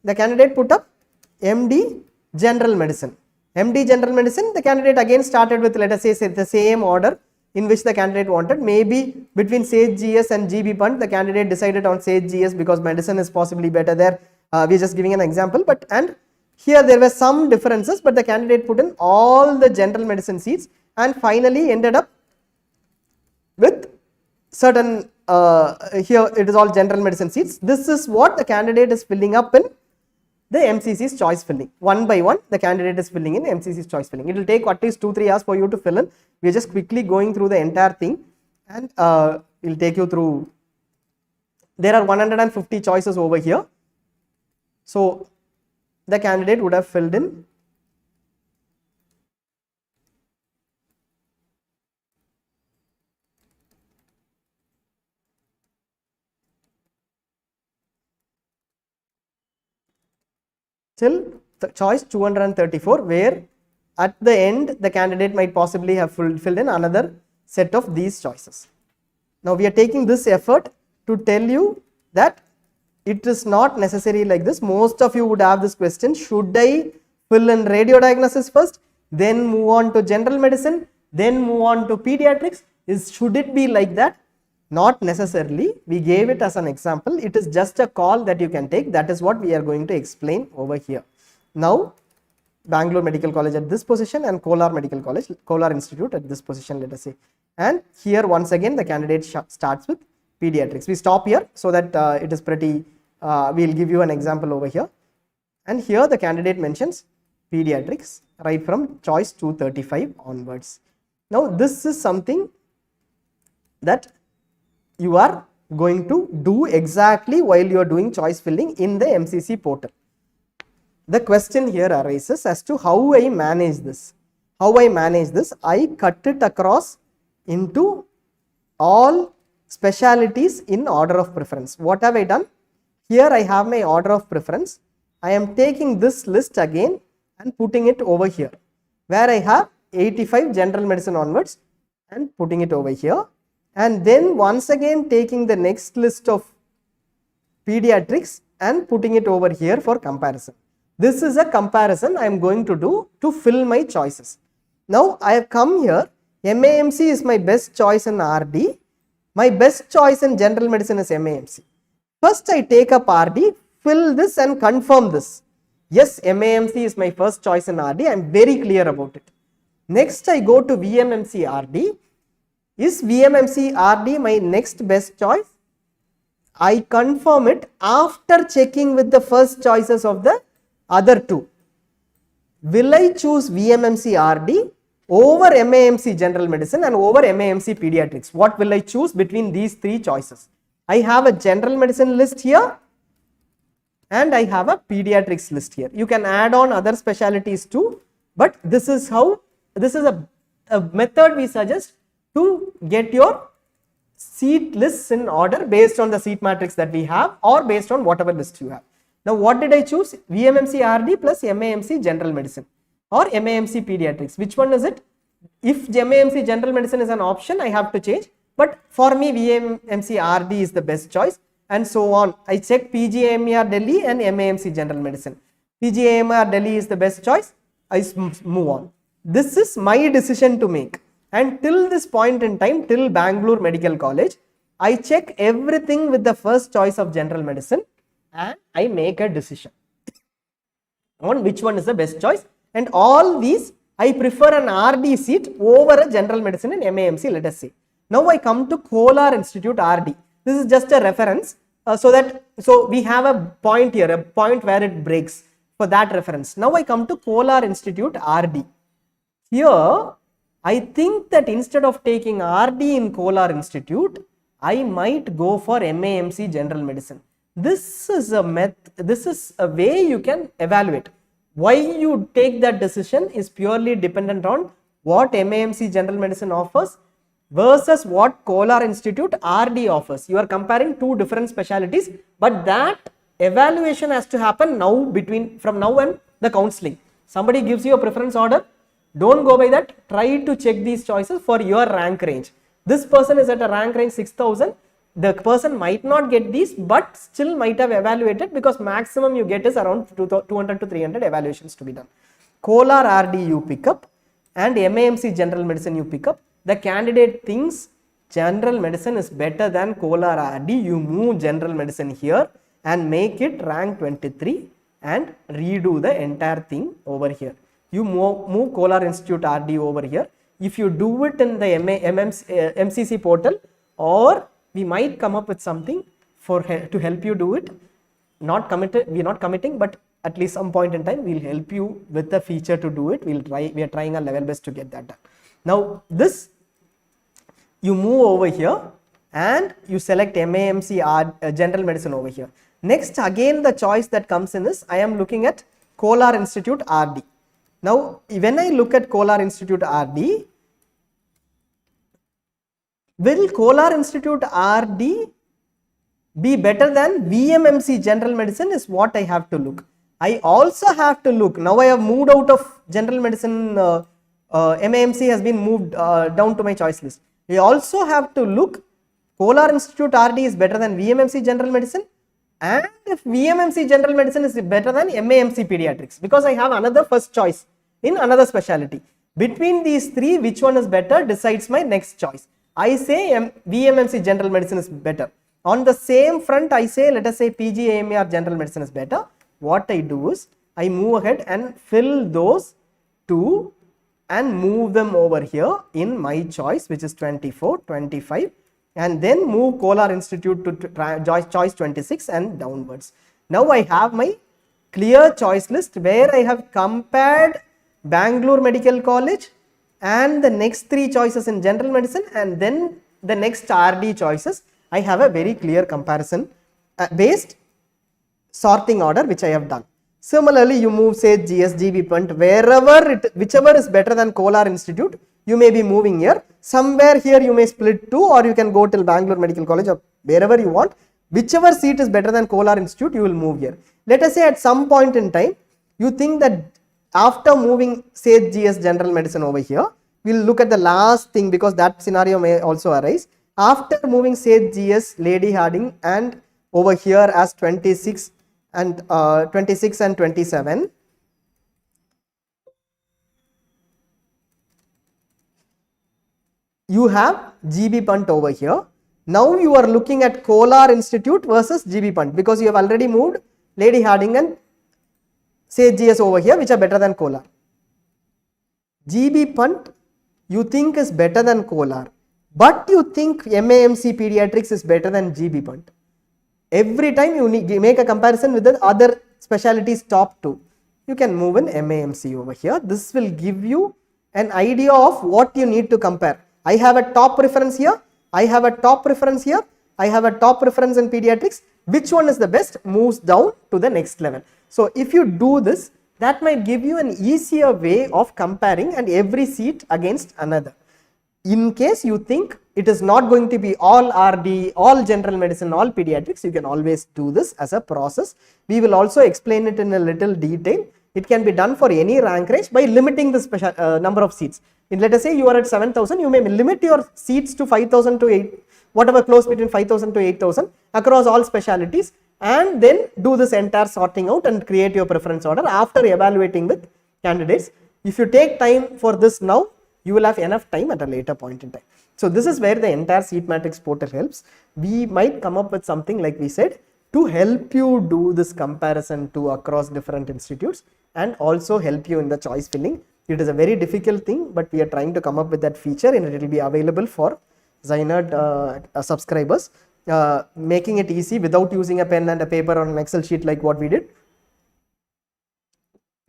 The candidate put up MD General Medicine. MD General Medicine, the candidate again started with, let us say the same order in which the candidate wanted. Maybe between SAGES and GB Punt, the candidate decided on SAGES because medicine is possibly better there. We are just giving an example, but and here there were some differences, but the candidate put in all the general medicine seats and finally ended up with certain, here it is all general medicine seats. This is what the candidate is filling up in the MCC's choice filling. One by one, the candidate is filling in MCC's choice filling. It will take at least 2-3 hours for you to fill in. We are just quickly going through the entire thing, and we'll take you through. There are 150 choices over here. So the candidate would have filled in till the choice 234, where at the end the candidate might possibly have filled in another set of these choices. Now we are taking this effort to tell you that it is not necessary like this. Most of you would have this question, should I fill in radio diagnosis first, then move on to general medicine, then move on to pediatrics? Should it be like that? Not necessarily. We gave it as an example. It is just a call that you can take. That is what we are going to explain over here. Now Bangalore Medical College at this position and Kolar Medical College, Kolar Institute at this position, let us say. And here once again the candidate starts with pediatrics. We stop here so that it is pretty, we will give you an example over here. And here the candidate mentions pediatrics right from choice 235 onwards. Now this is something that you are going to do exactly while you are doing choice filling in the MCC portal. The question here arises as to how I manage this. How I manage this? I cut it across into all specialities in order of preference. What have I done? Here I have my order of preference. I am taking this list again and putting it over here, where I have 85 general medicine onwards and putting it over here. and then once again taking the next list of pediatrics and putting it over here for comparison. This is a comparison I am going to do to fill my choices. Now I have come here, MAMC is my best choice in RD, my best choice in general medicine is MAMC. First I take up RD, fill this and confirm this. Yes, MAMC is my first choice in RD, I am very clear about it. Next I go to VMMC RD. Is VMMC RD my next best choice? I confirm it after checking with the first choices of the other two. Will I choose VMMC RD over MAMC general medicine and over MAMC pediatrics? What will I choose between these three choices? I have a general medicine list here and I have a pediatrics list here. You can add on other specialties too, but this is how, this is a method we suggest to get your seat lists in order based on the seat matrix that we have or based on whatever list you have. Now what did I choose? VMMC RD plus MAMC general medicine or MAMC pediatrics. Which one is it? If MAMC general medicine is an option, I have to change, but for me VMMC RD is the best choice, and so on. I check PGAMR Delhi and MAMC general medicine. PGAMR Delhi is the best choice, I move on. This is my decision to make. And till this point in time, till Bangalore Medical College, I check everything with the first choice of general medicine and I make a decision on which one is the best choice. And all these, I prefer an RD seat over a general medicine in MAMC, let us say. Now I come to Kolar Institute RD. This is just a reference so we have a point here, a point where it breaks for that reference. Now I come to Kolar Institute RD. Here, I think that instead of taking RD in Kolar Institute, I might go for MAMC general medicine. This is a way you can evaluate. Why you take that decision is purely dependent on what MAMC general medicine offers versus what Kolar Institute RD offers. You are comparing two different specialties, but that evaluation has to happen now from now and the counseling. Somebody gives you a preference order. Don't go by that. Try to check these choices for your rank range. This person is at a rank range 6000. The person might not get these, but still might have evaluated, because maximum you get is around 200 to 300 evaluations to be done. Kolar RD you pick up and MAMC general medicine you pick up. The candidate thinks general medicine is better than Kolar RD. You move general medicine here and make it rank 23 and redo the entire thing over here. You move Kolar Institute RD over here. If you do it in the MCC portal, or we might come up with something to help you do it. We are not committing, but at least some point in time we will help you with the feature to do it. We are trying our level best to get that done. Now this, you move over here and you select MAMC general medicine over here. Next, again the choice that comes in is, I am looking at Kolar Institute RD. Now, when I look at Kolar Institute RD, will Kolar Institute RD be better than VMMC general medicine is what I have to look. I also have to look, now I have moved out of general medicine, MAMC has been moved down to my choice list. I also have to look, Kolar Institute RD is better than VMMC general medicine, and if VMMC general medicine is better than MAMC pediatrics, because I have another first choice in another specialty. Between these three, which one is better decides my next choice. I say VMMC general medicine is better. On the same front, I say, let us say PGAMR general medicine is better. What I do is, I move ahead and fill those two and move them over here in my choice, which is 24, 25, and then move Kolar Institute to choice 26 and downwards. Now I have my clear choice list where I have compared Bangalore Medical College and the next three choices in general medicine, and then the next RD choices. I have a very clear comparison based sorting order which I have done. Similarly, you move say GSGB punt whichever is better than Kolar Institute, you may be moving here. Somewhere here you may split two, or you can go till Bangalore Medical College or wherever you want. Whichever seat is better than Kolar Institute, you will move here. Let us say at some point in time, you think that after moving say GS general medicine over here, we will look at the last thing, because that scenario may also arise. After moving Sage GS, Lady Harding, and over here as 26 and 27, you have GB Punt over here. Now you are looking at Kolar Institute versus GB Punt, because you have already moved Lady Harding and Sage GS over here, which are better than Kolar. GB Punt you think is better than Kolar, but you think MAMC Pediatrics is better than GB Punt. Every time you make a comparison with the other specialties top 2, you can move in MAMC over here. This will give you an idea of what you need to compare. I have a top preference here, I have a top preference here, I have a top preference in pediatrics. Which one is the best moves down to the next level. So if you do this, that might give you an easier way of comparing and every seat against another. In case you think it is not going to be all RD, all general medicine, all pediatrics, you can always do this as a process. We will also explain it in a little detail. It can be done for any rank range by limiting the number of seats. Let us say you are at 7,000, you may limit your seats to 5,000 to 8, whatever close between 5,000 to 8,000 across all specialties, and then do this entire sorting out and create your preference order after evaluating with candidates. If you take time for this now, you will have enough time at a later point in time. So this is where the entire seat matrix portal helps. We might come up with something like we said to help you do this comparison to across different institutes and also help you in the choice filling. It is a very difficult thing, but we are trying to come up with that feature, and it will be available for ZyNerd subscribers, making it easy without using a pen and a paper or an Excel sheet like what we did.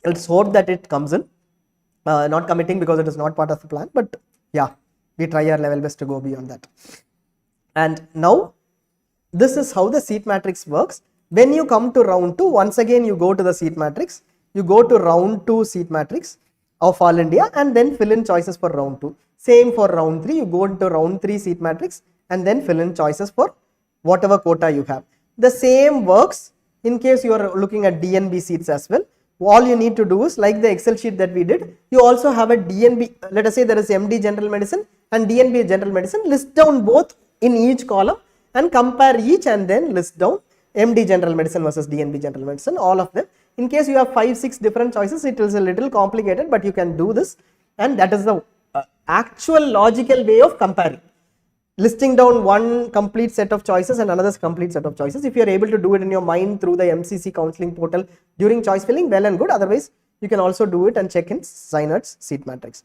Let's hope that it comes in. Not committing because it is not part of the plan, but yeah, we try our level best to go beyond that. And now this is how the seat matrix works. When you come to round 2, once again you go to the seat matrix, you go to round 2 seat matrix of all India and then fill in choices for round 2. Same for round 3, you go into round 3 seat matrix and then fill in choices for whatever quota you have. The same works in case you are looking at DNB seats as well. All you need to do is, like the Excel sheet that we did, you also have a DNB, let us say there is MD general medicine and DNB general medicine, list down both in each column and compare each and then list down MD general medicine versus DNB general medicine, all of them. In case you have 5-6 different choices, it is a little complicated, but you can do this, and that is the actual logical way of comparing. Listing down one complete set of choices and another complete set of choices. If you are able to do it in your mind through the MCC counseling portal during choice filling, well and good. Otherwise, you can also do it and check in ZyNerd's seat matrix.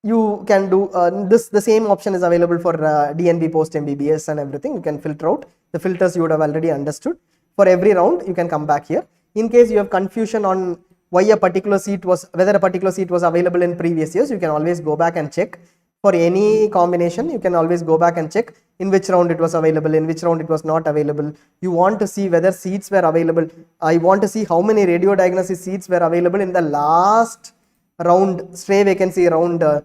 You can do this, the same option is available for DNB post MBBS and everything. You can filter out the filters you would have already understood. For every round, you can come back here. In case you have confusion on why a particular seat was, whether a particular seat was available in previous years, you can always go back and check. For any combination, you can always go back and check in which round it was available, in which round it was not available. You want to see whether seats were available. I want to see how many radio diagnosis seats were available in the last round, stray vacancy round, the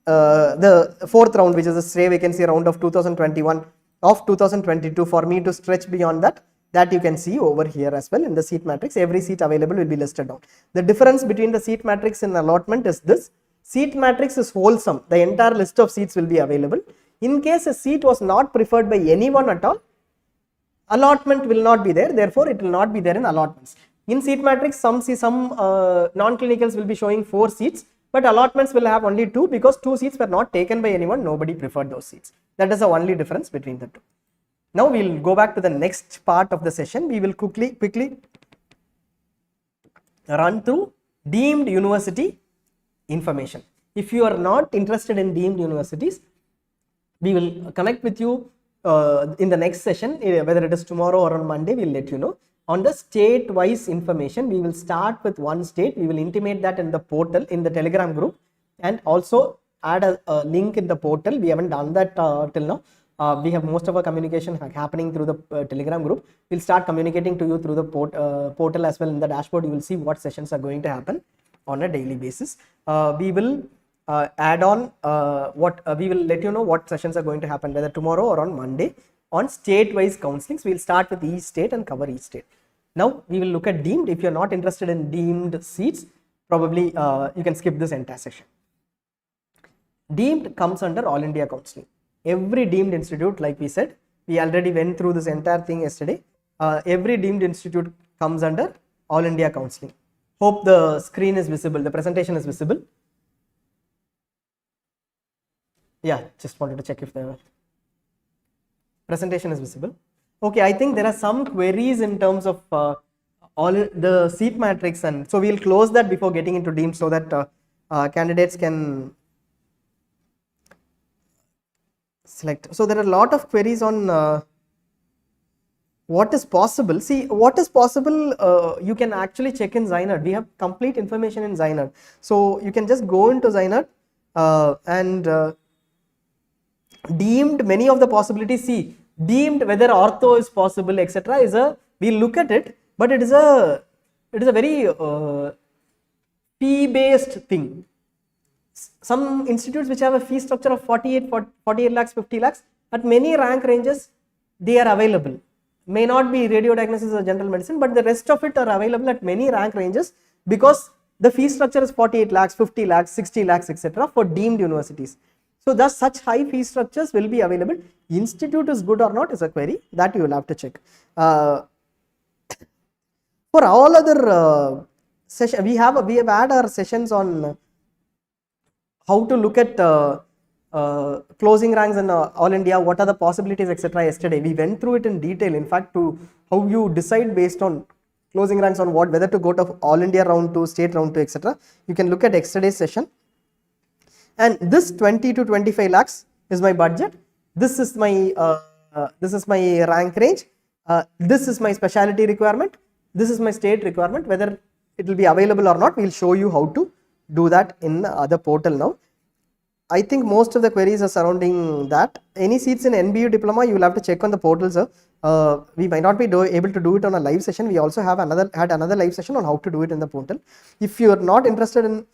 4th round, which is the stray vacancy round of 2021 of 2022. For me to stretch beyond that, you can see over here as well in the seat matrix. Every seat available will be listed down. The difference between the seat matrix and allotment is this. Seat matrix is wholesome. The entire list of seats will be available. In case a seat was not preferred by anyone at all, allotment will not be there. Therefore, it will not be there in allotments. In seat matrix, some non-clinicals will be showing 4 seats, but allotments will have only 2 because 2 seats were not taken by anyone. Nobody preferred those seats. That is the only difference between the two. Now we will go back to the next part of the session. We will quickly run through deemed university information. If you are not interested in deemed universities, we will connect with you in the next session, whether it is tomorrow or on Monday. We will let you know. On the state wise information, we will start with one state. We will intimate that in the portal, in the Telegram group, and also add a link in the portal. We haven't done that till now. We have most of our communication happening through the Telegram group. We'll start communicating to you through the portal as well. In the dashboard, you will see what sessions are going to happen on a daily basis. We will add on we will let you know what sessions are going to happen, whether tomorrow or on Monday, on state wise counselings. We will start with each state and cover each state. Now we will look at deemed. If you are not interested in deemed seats, probably you can skip this entire session. Deemed comes under All India Counselling. every deemed institute, like we said, we already went through this entire thing yesterday. Every deemed institute comes under All India Counseling. Hope the screen is visible, the presentation is visible. Yeah, just wanted to check if the presentation is visible. Okay, I think there are some queries in terms of all the seat matrix, and so we'll close that before getting into deemed so that candidates can select. So there are a lot of queries on what is possible. See, what is possible, you can actually check in ZyNerd. We have complete information in ZyNerd. So you can just go into ZyNerd and deemed many of the possibilities. See, deemed whether ortho is possible, etc. is a, we'll look at it, but it is a very fee based thing. Some institutes which have a fee structure of 48 lakhs, 50 lakhs, at many rank ranges they are available. May not be radio diagnosis or general medicine, but the rest of it are available at many rank ranges because the fee structure is 48 lakhs, 50 lakhs, 60 lakhs, etc. for deemed universities. So thus such high fee structures will be available. Institute is good or not is a query that you will have to check. For all other session, we have had our sessions on how to look at closing ranks in All India, what are the possibilities, etc. yesterday. We went through it in detail, in fact, to how you decide based on closing ranks on what, whether to go to All India round 2, state round 2, etc. You can look at yesterday's session. And this 20 to 25 lakhs is my budget. This is my rank range. This is my specialty requirement. This is my state requirement. Whether it will be available or not, we will show you how to do that in the portal now. I think most of the queries are surrounding that. Any seats in NBE Diploma, you will have to check on the portal, sir. We might not be able to do it on a live session. We also have had another live session on how to do it in the portal. If you are not interested in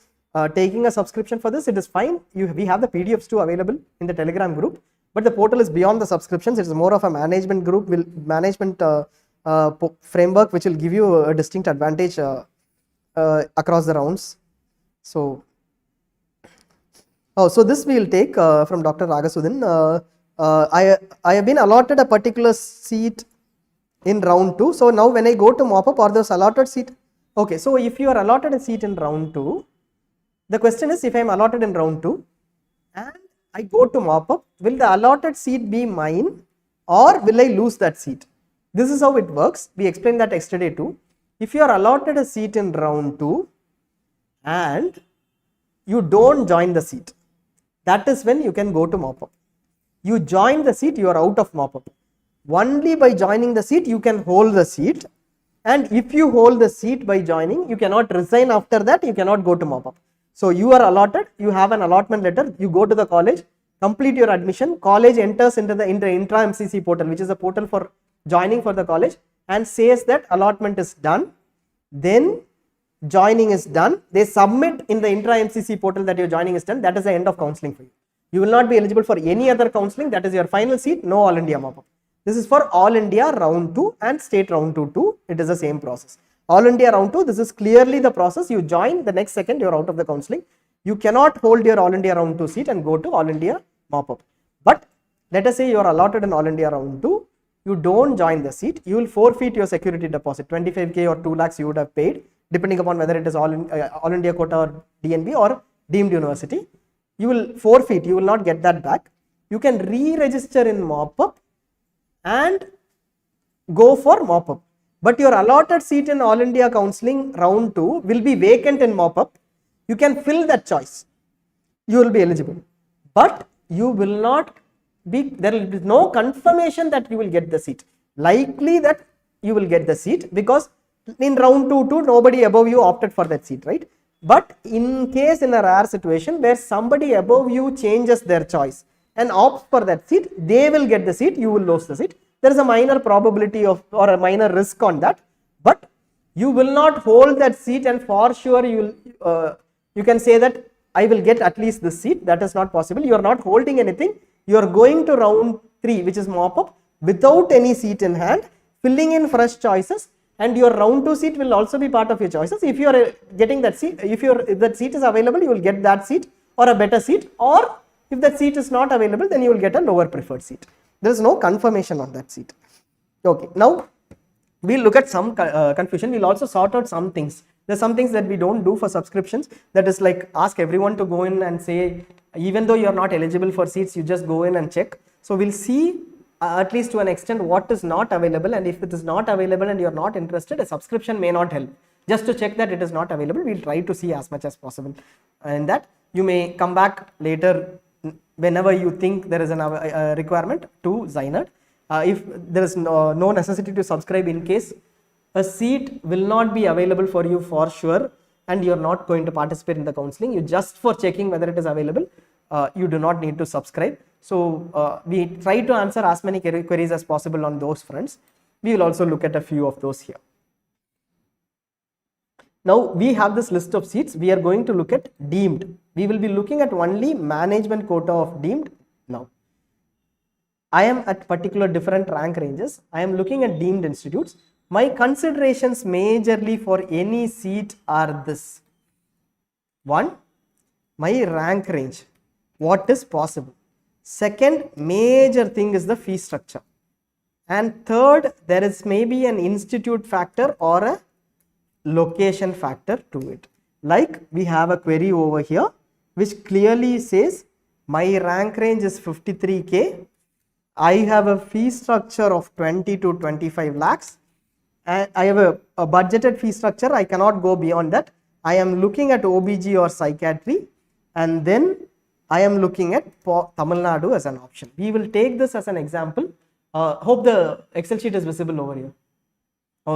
taking a subscription for this, it is fine. We have the PDFs too available in the Telegram group, but the portal is beyond the subscriptions. It is more of a management group, framework, which will give you a distinct advantage across the rounds. So, so this we will take from Dr. Ragasudin. I have been allotted a particular seat in round 2. So now when I go to mop up, or those allotted seat. Okay, so if you are allotted a seat in round 2, the question is, if I am allotted in round 2 and I go to mop up, will the allotted seat be mine or will I lose that seat? This is how it works. We explained that yesterday too. If you are allotted a seat in round 2 and you don't join the seat, that is when you can go to mop up. You join the seat, you are out of mop up. Only by joining the seat you can hold the seat, and if you hold the seat by joining, you cannot resign after that, you cannot go to mop up. So you are allotted, you have an allotment letter, you go to the college, complete your admission, college enters into the intra MCC portal, which is a portal for joining for the college, and says that allotment is done, then joining is done. They submit in the intra MCC portal that your joining is done. That is the end of counseling for you. You will not be eligible for any other counseling. That is your final seat, no All India mop up. This is for All India round 2 and state round 2 too. It is the same process. All India round 2, this is clearly the process. You join, the next second you are out of the counseling. You cannot hold your All India round 2 seat and go to All India mop up. But let us say you are allotted in All India round 2, you don't join the seat, you will forfeit your security deposit. 25k or 2 lakhs you would have paid, depending upon whether it is All India quota or DNB or deemed university. You will forfeit, you will not get that back. You can re-register in mop up and go for mop up. But your allotted seat in All India counseling round 2 will be vacant in mop up. You can fill that choice. You will be eligible. But you will not be, there will be no confirmation that you will get the seat. Likely that you will get the seat, because in round 2 too, nobody above you opted for that seat, right? But in case in a rare situation where somebody above you changes their choice and opts for that seat, they will get the seat, you will lose the seat. There is a minor probability of, or a minor risk on that, but you will not hold that seat and for sure you will, you can say that I will get at least this seat. That is not possible. You are not holding anything. You are going to round 3, which is mop up, without any seat in hand, filling in fresh choices, and your round 2 seat will also be part of your choices. If you are getting that seat, if that seat is available, you will get that seat or a better seat, or If that seat is not available, then you will get a lower preferred seat. There is no confirmation on that seat. Okay, now we'll look at some confusion. We'll also sort out some things. There's some things that we don't do for subscriptions, that is like ask everyone to go in and say, even though you're not eligible for seats, you just go in and check. So we'll see at least to an extent what is not available, and if it is not available and you're not interested, a subscription may not help. Just to check that it is not available, we'll try to see as much as possible. And that you may come back later whenever you think there is a requirement to ZyNerd. If there is no necessity to subscribe in case a seat will not be available for you for sure and you're not going to participate in the counseling, you just for checking whether it is available, you do not need to subscribe. So we try to answer as many queries as possible on those fronts. We will also look at a few of those here. Now we have this list of seats. We are going to look at deemed. We will be looking at only management quota of deemed now. I am at particular different rank ranges. I am looking at deemed institutes. My considerations majorly for any seat are this. One, my rank range, what is possible. Second major thing is the fee structure. And third, there is maybe an institute factor or a location factor to it. Like we have a query over here which clearly says my rank range is 53K. I have a fee structure of 20 to 25 lakhs. And I have a budgeted fee structure. I cannot go beyond that. I am looking at OBG or psychiatry, and then I am looking at Tamil Nadu as an option. We will take this as an example. Hope the Excel sheet is visible over here.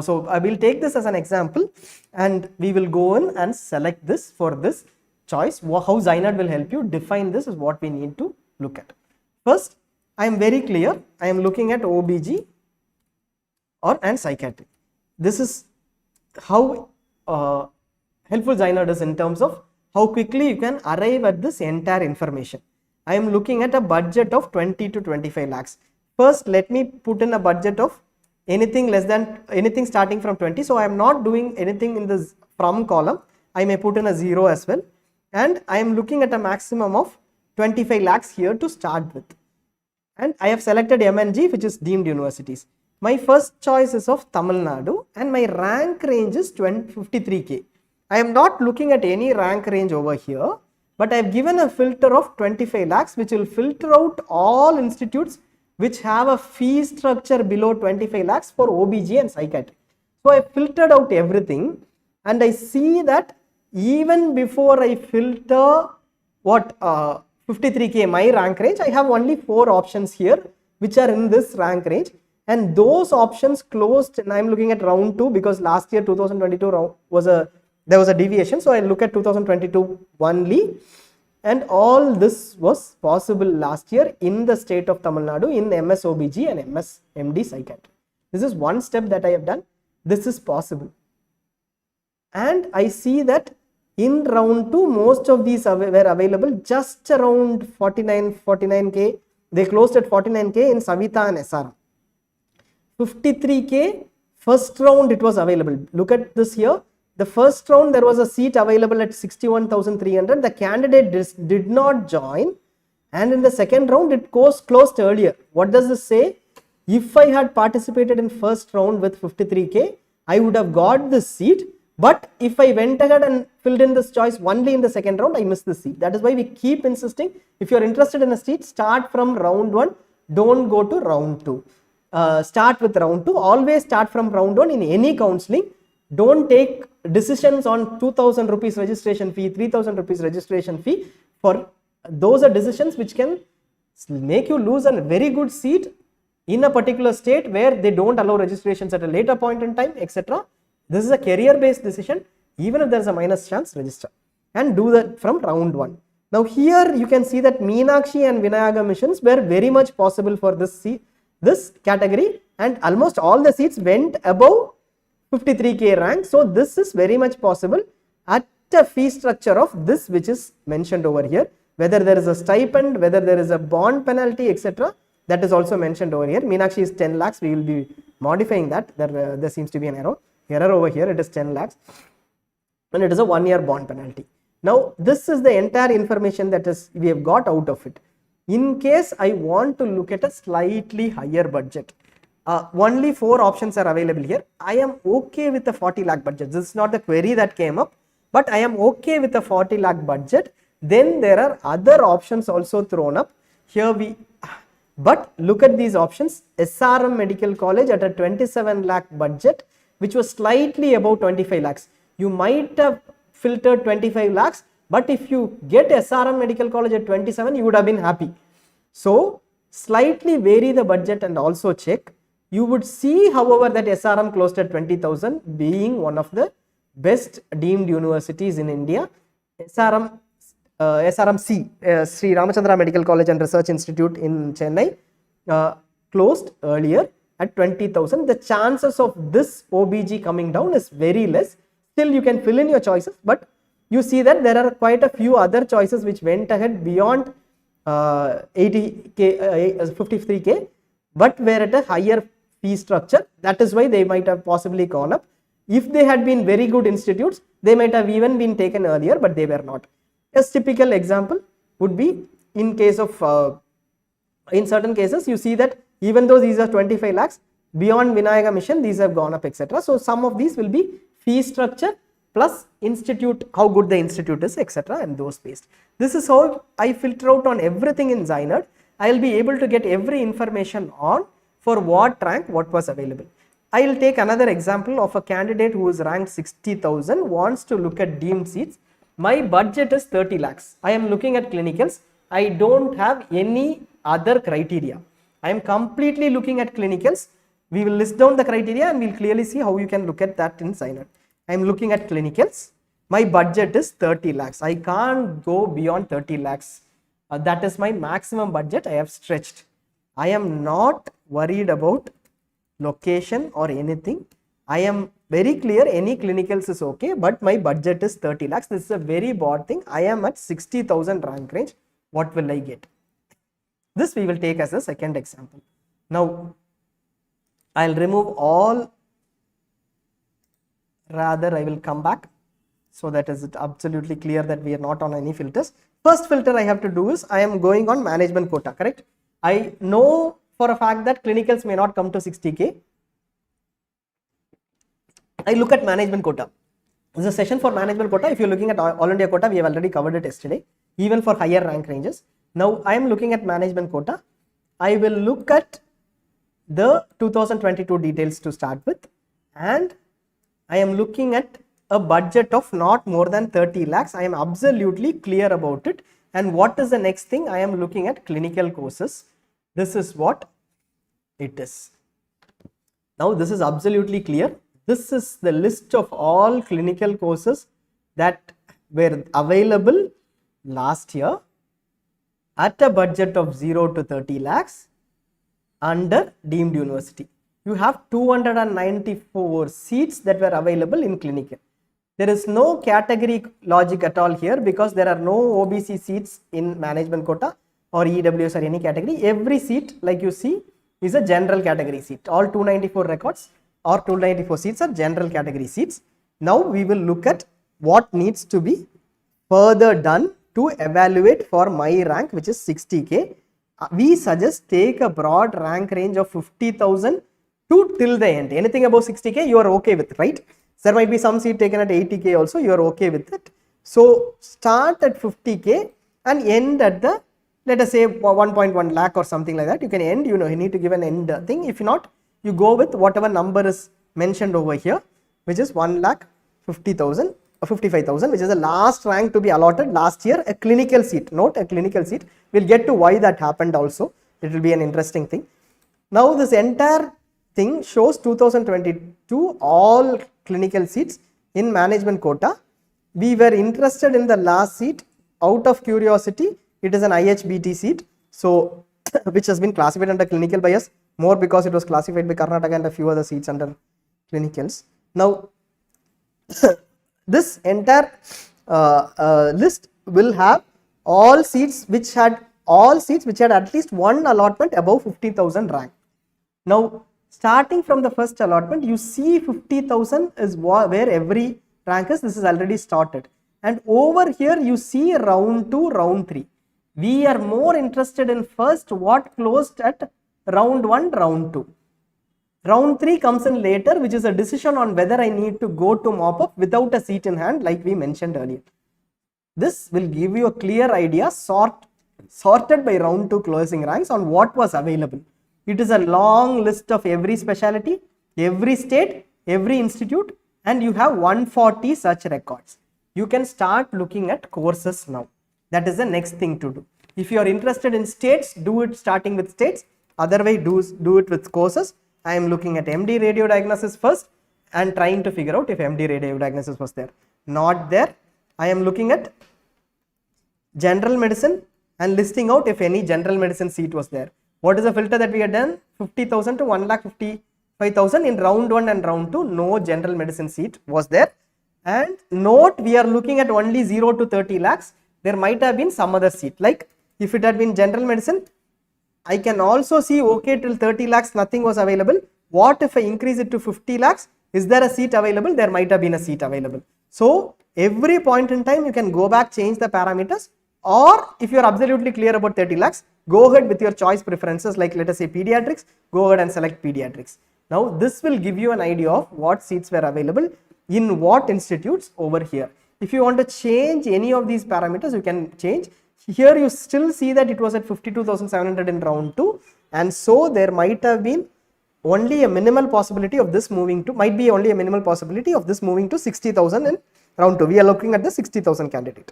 So I will take this as an example and we will go in and select this for this choice. How ZyNerd will help you define this is what we need to look at. First, I am very clear. I am looking at OBG and psychiatry. This is how helpful ZyNerd is in terms of how quickly you can arrive at this entire information. I am looking at a budget of 20 to 25 lakhs. First, let me put in a budget of anything starting from 20. So I am not doing anything in this from column. I may put in a 0 as well. And I am looking at a maximum of 25 lakhs here to start with. And I have selected MNG, which is deemed universities. My first choice is of Tamil Nadu and my rank range is 53K. I am not looking at any rank range over here, but I have given a filter of 25 lakhs which will filter out all institutes which have a fee structure below 25 lakhs for OBG and psychiatry. So I filtered out everything and I see that even before I filter 53K my rank range, I have only 4 options here which are in this rank range, and those options closed, and I am looking at round 2 because last year 2022 there was a deviation, so I look at 2022 only, and all this was possible last year in the state of Tamil Nadu in MS OBG and MS MD psychiatry. This is one step that I have done. This is possible, and I see that in round 2 most of these were available just around 49K. They closed at 49K in Savita and SRM. 53K first round it was available. Look at this here. The first round there was a seat available at 61,300. The candidate did not join, and in the second round it closed earlier. What does this say? If I had participated in first round with 53K, I would have got this seat, but if I went ahead and filled in this choice only in the second round, I missed the seat. That is why we keep insisting, if you are interested in a seat, start from round 1, don't go to round 2. Start with round 2, always start from round 1 in any counseling. Don't take decisions on 2,000 rupees registration fee, 3,000 rupees registration fee. For those are decisions which can make you lose a very good seat in a particular state where they don't allow registrations at a later point in time, etc. This is a career based decision. Even if there is a minus chance, register and do that from round 1. Now here you can see that Meenakshi and Vinayaga missions were very much possible for this category, and almost all the seats went above 53K rank. So this is very much possible at a fee structure of this which is mentioned over here. Whether there is a stipend, whether there is a bond penalty, etc. That is also mentioned over here. Meenakshi is 10 lakhs. We will be modifying that. There seems to be an error over here. It is 10 lakhs and it is a 1-year bond penalty. Now this is the entire information that we have got out of it. In case I want to look at a slightly higher budget, only 4 options are available here. I am okay with the 40 lakh budget. This is not the query that came up, but I am okay with the 40 lakh budget. Then there are other options also thrown up. But look at these options. SRM Medical College at a 27 lakh budget, which was slightly above 25 lakhs. You might have filtered 25 lakhs, but if you get SRM Medical College at 27, you would have been happy. So slightly vary the budget and also check. You would see, however, that SRM closed at 20,000, being one of the best deemed universities in India. SRMC, Sri Ramachandra Medical College and Research Institute in Chennai, closed earlier at 20,000. The chances of this OBG coming down is very less. Still, you can fill in your choices, but you see that there are quite a few other choices which went ahead beyond 53k, but were at a higher fee structure. That is why they might have possibly gone up. If they had been very good institutes, they might have even been taken earlier, but they were not. A typical example would be in case of, in certain cases, you see that even though these are 25 lakhs, beyond Vinayaga Mission, these have gone up, etc. So some of these will be fee structure plus institute, how good the institute is, etc. and those based. This is how I filter out on everything in ZyNerd. I will be able to get every information on for what rank, what was available. I will take another example of a candidate who is ranked 60,000, wants to look at deemed seats. My budget is 30 lakhs. I am looking at clinicals. I don't have any other criteria. I am completely looking at clinicals. We will list down the criteria and we will clearly see how you can look at that in ZyNerd. I am looking at clinicals. My budget is 30 lakhs. I can't go beyond 30 lakhs. That is my maximum budget I have stretched. I am not worried about location or anything. I am very clear any clinicals is okay, but my budget is 30 lakhs. This is a very broad thing. I am at 60,000 rank range. What will I get? This we will take as a second example. Now, I will remove all, rather I will come back so that is it absolutely clear that we are not on any filters. First filter I have to do is I am going on management quota, correct? I know for a fact that clinicals may not come to 60k. I look at management quota. This is a session for management quota. If you're looking at all India quota, we have already covered it yesterday, even for higher rank ranges. Now I am looking at management quota. I will look at the 2022 details to start with, and I am looking at a budget of not more than 30 lakhs. I am absolutely clear about it. And what is the next thing? I am looking at clinical courses. This is what it is. Now this is absolutely clear. This is the list of all clinical courses that were available last year at a budget of 0 to 30 lakhs under deemed university. You have 294 seats that were available in clinical. There is no category logic at all here because there are no OBC seats in management quota or EWS or any category. Every seat, like you see, is a general category seat. All 294 records or 294 seats are general category seats. Now we will look at what needs to be further done to evaluate for my rank, which is 60k. We suggest take a broad rank range of 50,000 to till the end. Anything above 60k you are okay with, right? There might be some seat taken at 80k also, you are okay with it. So start at 50k and end at the, let us say 1.1 lakh or something like that. You can end, you need to give an end thing. If not, you go with whatever number is mentioned over here, which is 1,50,000 or 55,000, which is the last rank to be allotted last year, a clinical seat. Note, a clinical seat. We'll get to why that happened also. It will be an interesting thing. Now this entire thing shows 2022 all clinical seats in management quota. We were interested in the last seat out of curiosity. It is an IHBT seat, so which has been classified under clinical bias more because it was classified by Karnataka and a few other seats under clinicals. Now this entire list will have all seats which had at least one allotment above 50,000 rank. Now starting from the first allotment, you see 50,000 is where every rank is. This is already started, and over here you see round 2, round 3. We are more interested in first what closed at round 1, round 2. Round 3 comes in later, which is a decision on whether I need to go to mop up without a seat in hand, like we mentioned earlier. This will give you a clear idea, sorted by round 2 closing ranks on what was available. It is a long list of every specialty, every state, every institute, and you have 140 such records. You can start looking at courses now. That is the next thing to do. If you are interested in states, do it starting with states. Otherwise, do it with courses. I am looking at MD radio diagnosis first and trying to figure out if MD radio diagnosis was there. Not there. I am looking at general medicine and listing out if any general medicine seat was there. What is the filter that we had done? 50,000 to 1,55,000 in round 1 and round 2. No general medicine seat was there. And note, we are looking at only 0 to 30 lakhs. There might have been some other seat. Like if it had been general medicine, I can also see, okay, till 30 lakhs nothing was available. What if I increase it to 50 lakhs? Is there a seat available? There might have been a seat available. So every point in time you can go back, change the parameters, or if you are absolutely clear about 30 lakhs, go ahead with your choice preferences, like let us say pediatrics, go ahead and select pediatrics. Now this will give you an idea of what seats were available in what institutes over here. If you want to change any of these parameters, you can change. Here you still see that it was at 52,700 in round 2, and so there might have been only a minimal possibility of this moving to, might be only a minimal possibility of this moving to 60,000 in round 2. We are looking at the 60,000 candidate.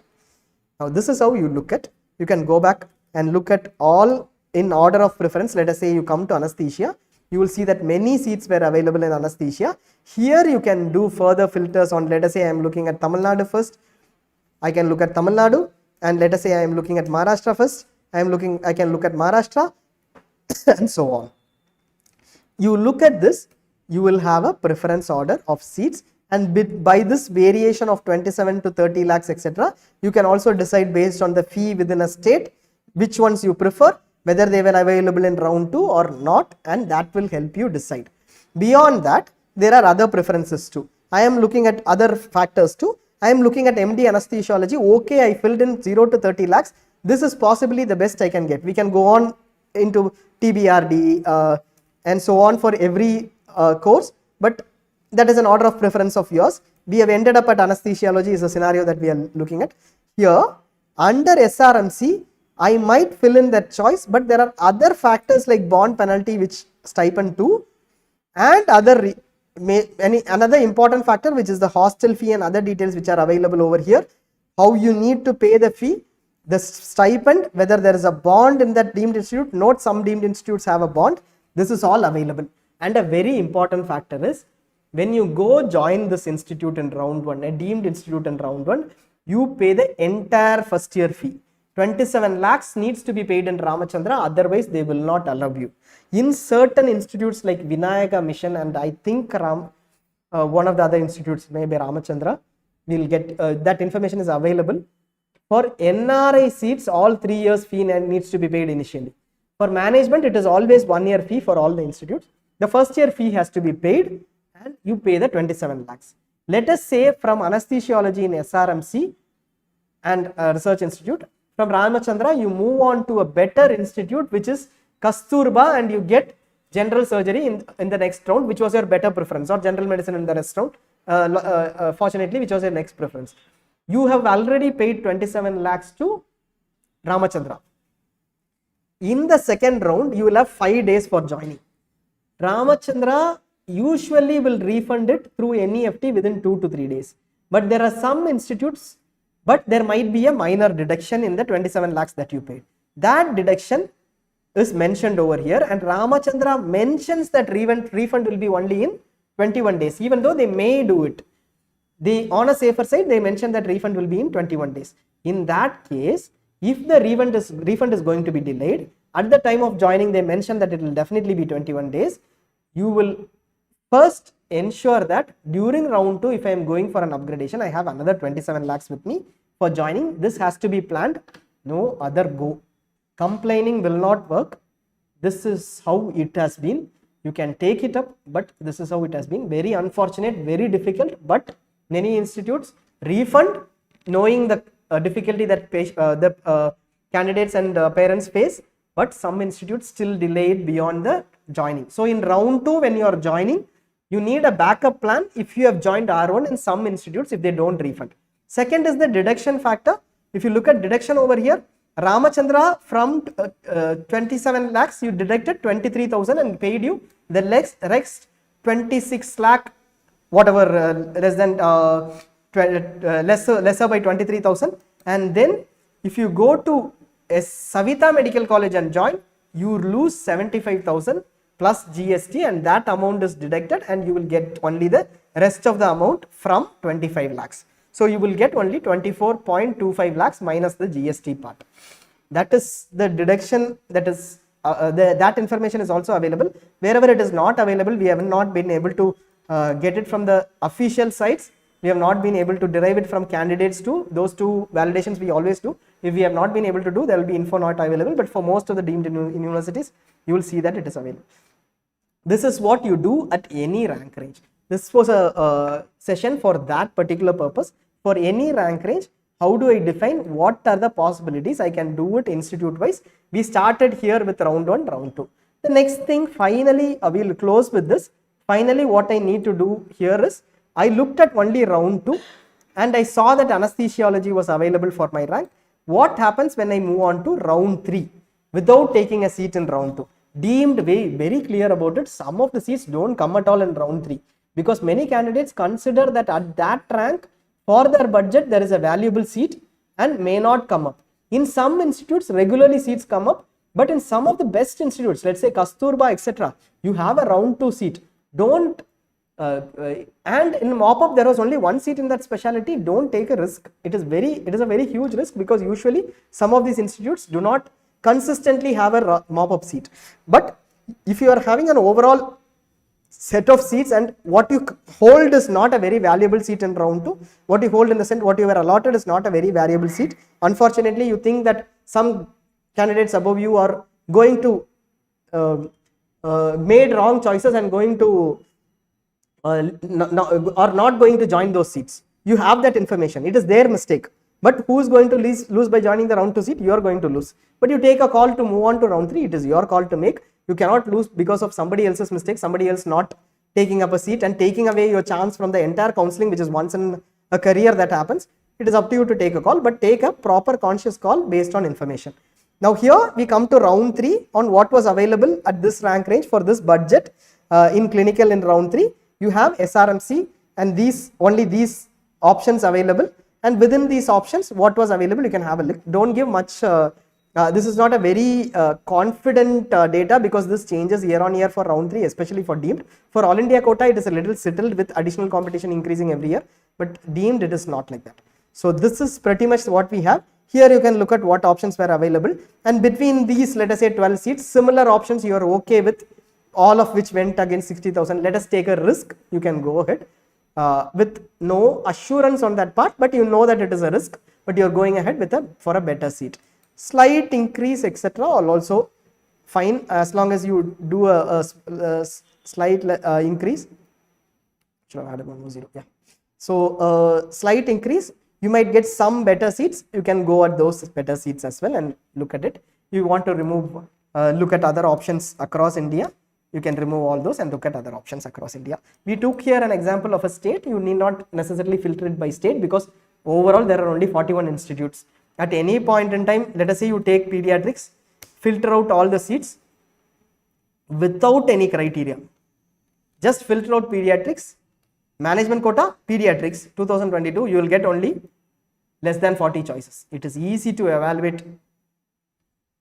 Now this is how you look at, you can go back and look at all in order of preference. Let us say you come to anesthesia, you will see that many seats were available in anesthesia. Here you can do further filters on, let us say I am looking at Tamil Nadu first, I can look at Tamil Nadu, and let us say I am looking at Maharashtra first, I can look at Maharashtra and so on. You look at this, you will have a preference order of seats, and by this variation of 27 to 30 lakhs etc., you can also decide based on the fee within a state which ones you prefer, whether they were available in round 2 or not, and that will help you decide. Beyond that, there are other preferences too. I am looking at other factors too. I am looking at MD anesthesiology. Okay, I filled in 0 to 30 lakhs. This is possibly the best I can get. We can go on into TBRD and so on for every course, but that is an order of preference of yours. We have ended up at anesthesiology is a scenario that we are looking at. Here, under SRMC, I might fill in that choice, but there are other factors like bond penalty, which stipend too, and another important factor, which is the hostel fee and other details which are available over here. How you need to pay the fee, the stipend, whether there is a bond in that deemed institute. Note, some deemed institutes have a bond. This is all available. And a very important factor is, when you go join this institute in round 1, a deemed institute in round 1, you pay the entire first year fee. 27 lakhs needs to be paid in Ramachandra, otherwise they will not allow you. In certain institutes like Vinayaka Mission, and I think one of the other institutes, maybe Ramachandra, will get that information is available. For NRI seats, all 3 years fee needs to be paid initially. For management, it is always 1 year fee for all the institutes. The first year fee has to be paid, and you pay the 27 lakhs. Let us say from anesthesiology in SRMC and research institute, from Ramachandra you move on to a better institute which is Kasturba, and you get general surgery in the next round, which was your better preference, or general medicine in the next round, fortunately, which was your next preference. You have already paid 27 lakhs to Ramachandra. In the second round, you will have 5 days for joining. Ramachandra usually will refund it through NEFT within 2 to 3 days. But there are some institutes, but there might be a minor deduction in the 27 lakhs that you paid. That deduction is mentioned over here, and Ramachandra mentions that refund will be only in 21 days, even though they may do it. On a safer side, they mention that refund will be in 21 days. In that case, if the refund is going to be delayed, at the time of joining, they mention that it will definitely be 21 days. You will first ensure that during round 2, if I am going for an upgradation, I have another 27 lakhs with me for joining. This has to be planned. No other go. Complaining will not work. This is how it has been. You can take it up, but this is how it has been. Very unfortunate, very difficult, but many institutes refund, knowing the difficulty that candidates and parents face, but some institutes still delayed beyond the joining. So in round 2, when you are joining, you need a backup plan if you have joined R1 in some institutes if they don't refund. Second is the deduction factor. If you look at deduction over here, Ramachandra from 27 lakhs, you deducted 23,000 and paid you the rest 26 lakh, whatever less than lesser by 23,000. And then if you go to a Savita Medical College and join, you lose 75,000 plus GST, and that amount is deducted, and you will get only the rest of the amount from 25 lakhs. So you will get only 24.25 lakhs minus the GST part. That is the deduction. That is that information is also available. Wherever it is not available, we have not been able to get it from the official sites. We have not been able to derive it from candidates too. Those two validations we always do. If we have not been able to do, there will be info not available, but for most of the deemed universities, you will see that it is available. This is what you do at any rank range. This was a session for that particular purpose. For any rank range, how do I define what are the possibilities? I can do it institute wise. We started here with round 1, round 2. The next thing, finally, we will close with this. Finally, what I need to do here is, I looked at only round 2 and I saw that anesthesiology was available for my rank. What happens when I move on to round 3 without taking a seat in round 2? Deemed very clear about it. Some of the seats don't come at all in round 3 because many candidates consider that at that rank, for their budget, there is a valuable seat and may not come up. In some institutes, regularly seats come up, but in some of the best institutes, let's say Kasturba, etc., you have a round 2 seat. Don't and in mop-up, there was only one seat in that specialty. Don't take a risk. It is a very huge risk because usually some of these institutes do not consistently have a mop-up seat. But if you are having an overall set of seats and what you hold is not a very valuable seat in round 2, what you hold in the sense what you were allotted is not a very valuable seat. Unfortunately, you think that some candidates above you are going to made wrong choices and going to are not going to join those seats. You have that information. It is their mistake. But who is going to lose by joining the round 2 seat? You are going to lose. But you take a call to move on to round 3. It is your call to make. You cannot lose because of somebody else's mistake, somebody else not taking up a seat and taking away your chance from the entire counseling, which is once in a career that happens. It is up to you to take a call, but take a proper conscious call based on information. Now here we come to round 3 on what was available at this rank range for this budget in clinical in round 3. You have SRMC and only these options available, and within these options what was available you can have a look. Don't give much this is not a very confident data because this changes year on year for round 3, especially for deemed. For all India quota it is a little settled with additional competition increasing every year, but deemed it is not like that. So this is pretty much what we have. Here you can look at what options were available, and between these, let us say 12 seats, similar options you are okay with, all of which went against 60,000. Let us take a risk. You can go ahead with no assurance on that part, but you know that it is a risk, but you are going ahead with for a better seat. Slight increase, etc. are also fine as long as you do a slight increase. Should have added 1 more 0. Yeah. So slight increase, you might get some better seats. You can go at those better seats as well and look at it. You want to remove, look at other options across India. You can remove all those and look at other options across India. We took here an example of a state. You need not necessarily filter it by state because overall there are only 41 institutes. At any point in time, let us say you take pediatrics, filter out all the seats without any criteria. Just filter out pediatrics, management quota, pediatrics 2022, you will get only less than 40 choices. It is easy to evaluate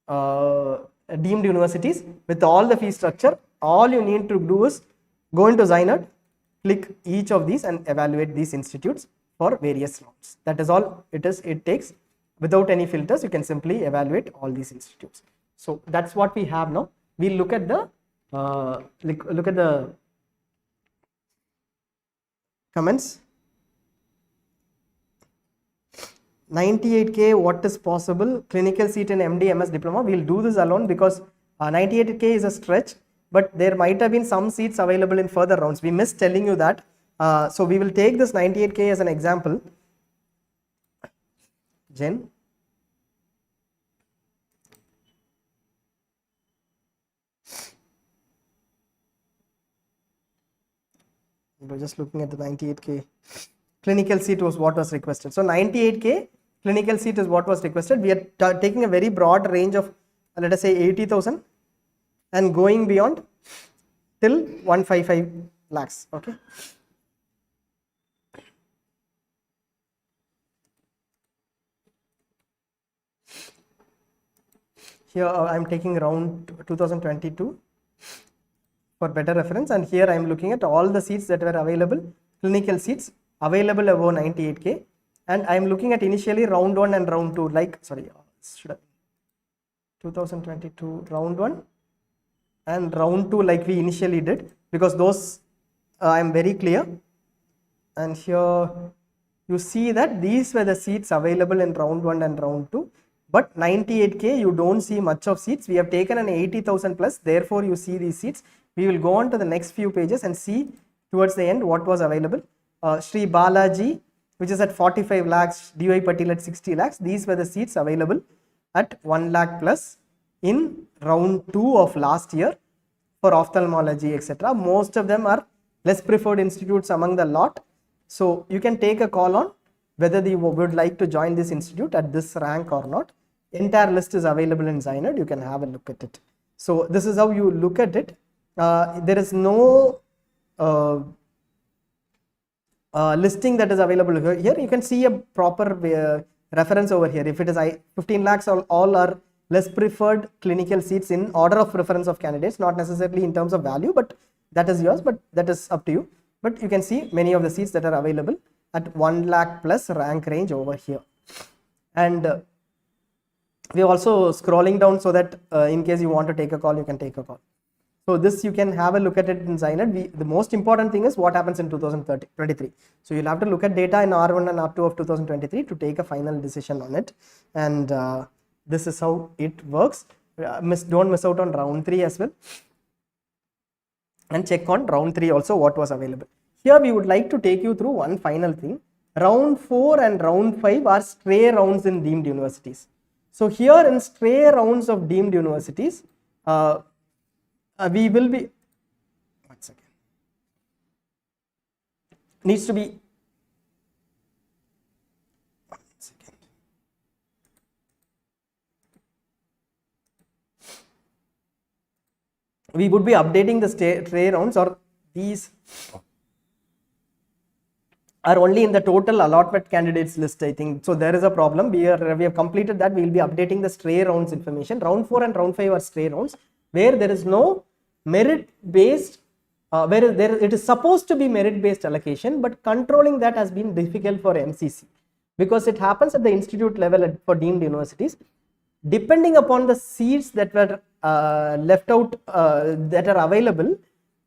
deemed universities with all the fee structure. All you need to do is go into ZyNerd, click each of these and evaluate these institutes for various rounds. That is all it takes. Without any filters, you can simply evaluate all these institutes. So that's what we have now. We'll look at the comments. 98K, what is possible? Clinical seat in MD, MS Diploma. We'll do this alone because 98K is a stretch, but there might have been some seats available in further rounds. We missed telling you that. So we will take this 98K as an example. Jen. We're just looking at the 98K. Clinical seat was what was requested. So 98K clinical seat is what was requested. We are taking a very broad range of, let us say, 80,000 and going beyond till 155 lakhs. Okay. Here I am taking round 2022 for better reference, and here I am looking at all the seats that were available, clinical seats available above 98K, and I am looking at initially round 1 and round 2, like, sorry, should I 2022 round 1 and round 2 like we initially did, because those I am very clear. And here you see that these were the seats available in round 1 and round 2, but 98K you don't see much of seats. We have taken an 80,000 plus, therefore you see these seats. We will go on to the next few pages and see towards the end what was available. Sri Balaji, which is at 45 lakhs, DY Patil at 60 lakhs, these were the seats available at 1 lakh plus in round 2 of last year for ophthalmology, etc. Most of them are less preferred institutes among the lot. So you can take a call on whether you would like to join this institute at this rank or not. Entire list is available in ZyNerd. You can have a look at it. So this is how you look at it. There is no listing that is available here. You can see a proper reference over here. If it is 15 lakhs, all are less preferred clinical seats in order of preference of candidates, not necessarily in terms of value, but that is yours, but that is up to you. But you can see many of the seats that are available at 1 lakh plus rank range over here. And we are also scrolling down so that in case you want to take a call, you can take a call. So this you can have a look at it in ZyNerd. The most important thing is what happens in 2023. So you'll have to look at data in R1 and R2 of 2023 to take a final decision on it. And this is how it works. Don't miss out on round 3 as well. And check on round 3 also what was available. Here we would like to take you through one final thing. Round 4 and round 5 are stray rounds in deemed universities. So here in stray rounds of deemed universities, we will be, one second, needs to be, one second. We would be updating the stray rounds, or these are only in the total allotment candidates list, I think. So there is a problem. We have completed that. We will be updating the stray rounds information. Round 4 and round 5 are stray rounds, where there is no merit based, it is supposed to be merit based allocation, but controlling that has been difficult for MCC, because it happens at the institute level for deemed universities. Depending upon the seats that were left out, that are available,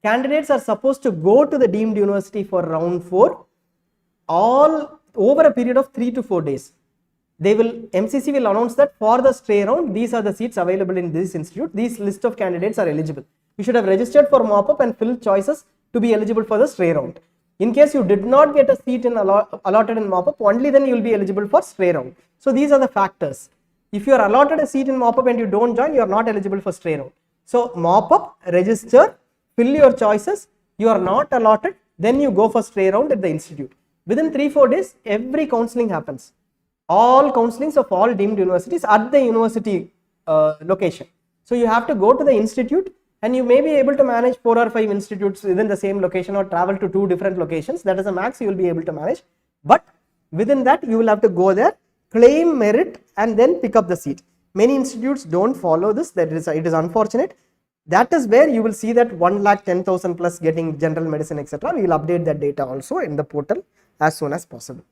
candidates are supposed to go to the deemed university for round 4 all over a period of 3 to 4 days. MCC will announce that for the stray round, these are the seats available in this institute. These list of candidates are eligible. You should have registered for mop-up and filled choices to be eligible for the stray round. In case you did not get a seat in allotted in mop-up, only then you will be eligible for stray round. So these are the factors. If you are allotted a seat in mop-up and you don't join, you are not eligible for stray round. So mop-up, register, fill your choices. You are not allotted, then you go for stray round at the institute. Within 3-4 days, every counseling happens. All counselings of all deemed universities at the university location. So you have to go to the institute, and you may be able to manage 4 or 5 institutes within the same location, or travel to 2 different locations. That is a max you will be able to manage. But within that, you will have to go there, claim merit, and then pick up the seat. Many institutes don't follow this. It is unfortunate. That is where you will see that 1,10,000 plus getting general medicine, etc. We will update that data also in the portal as soon as possible.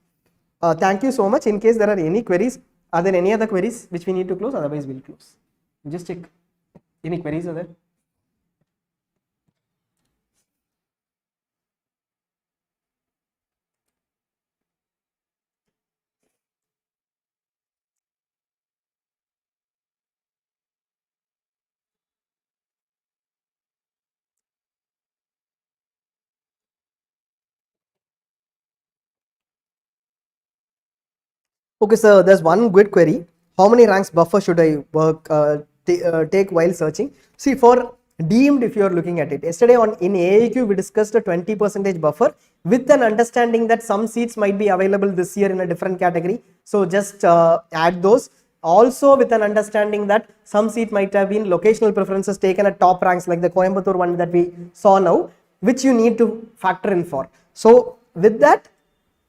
Thank you so much. In case there are any queries, are there any other queries which we need to close? Otherwise, we'll close. Just check. Any queries are there? Okay, so there's one good query. How many ranks buffer should I take while searching? See, for Deemed, if you are looking at it, yesterday in AIQ we discussed a 20% buffer with an understanding that some seats might be available this year in a different category, so just add those. Also with an understanding that some seat might have been locational preferences taken at top ranks, like the Coimbatore one that we saw now, which you need to factor in for. So with that,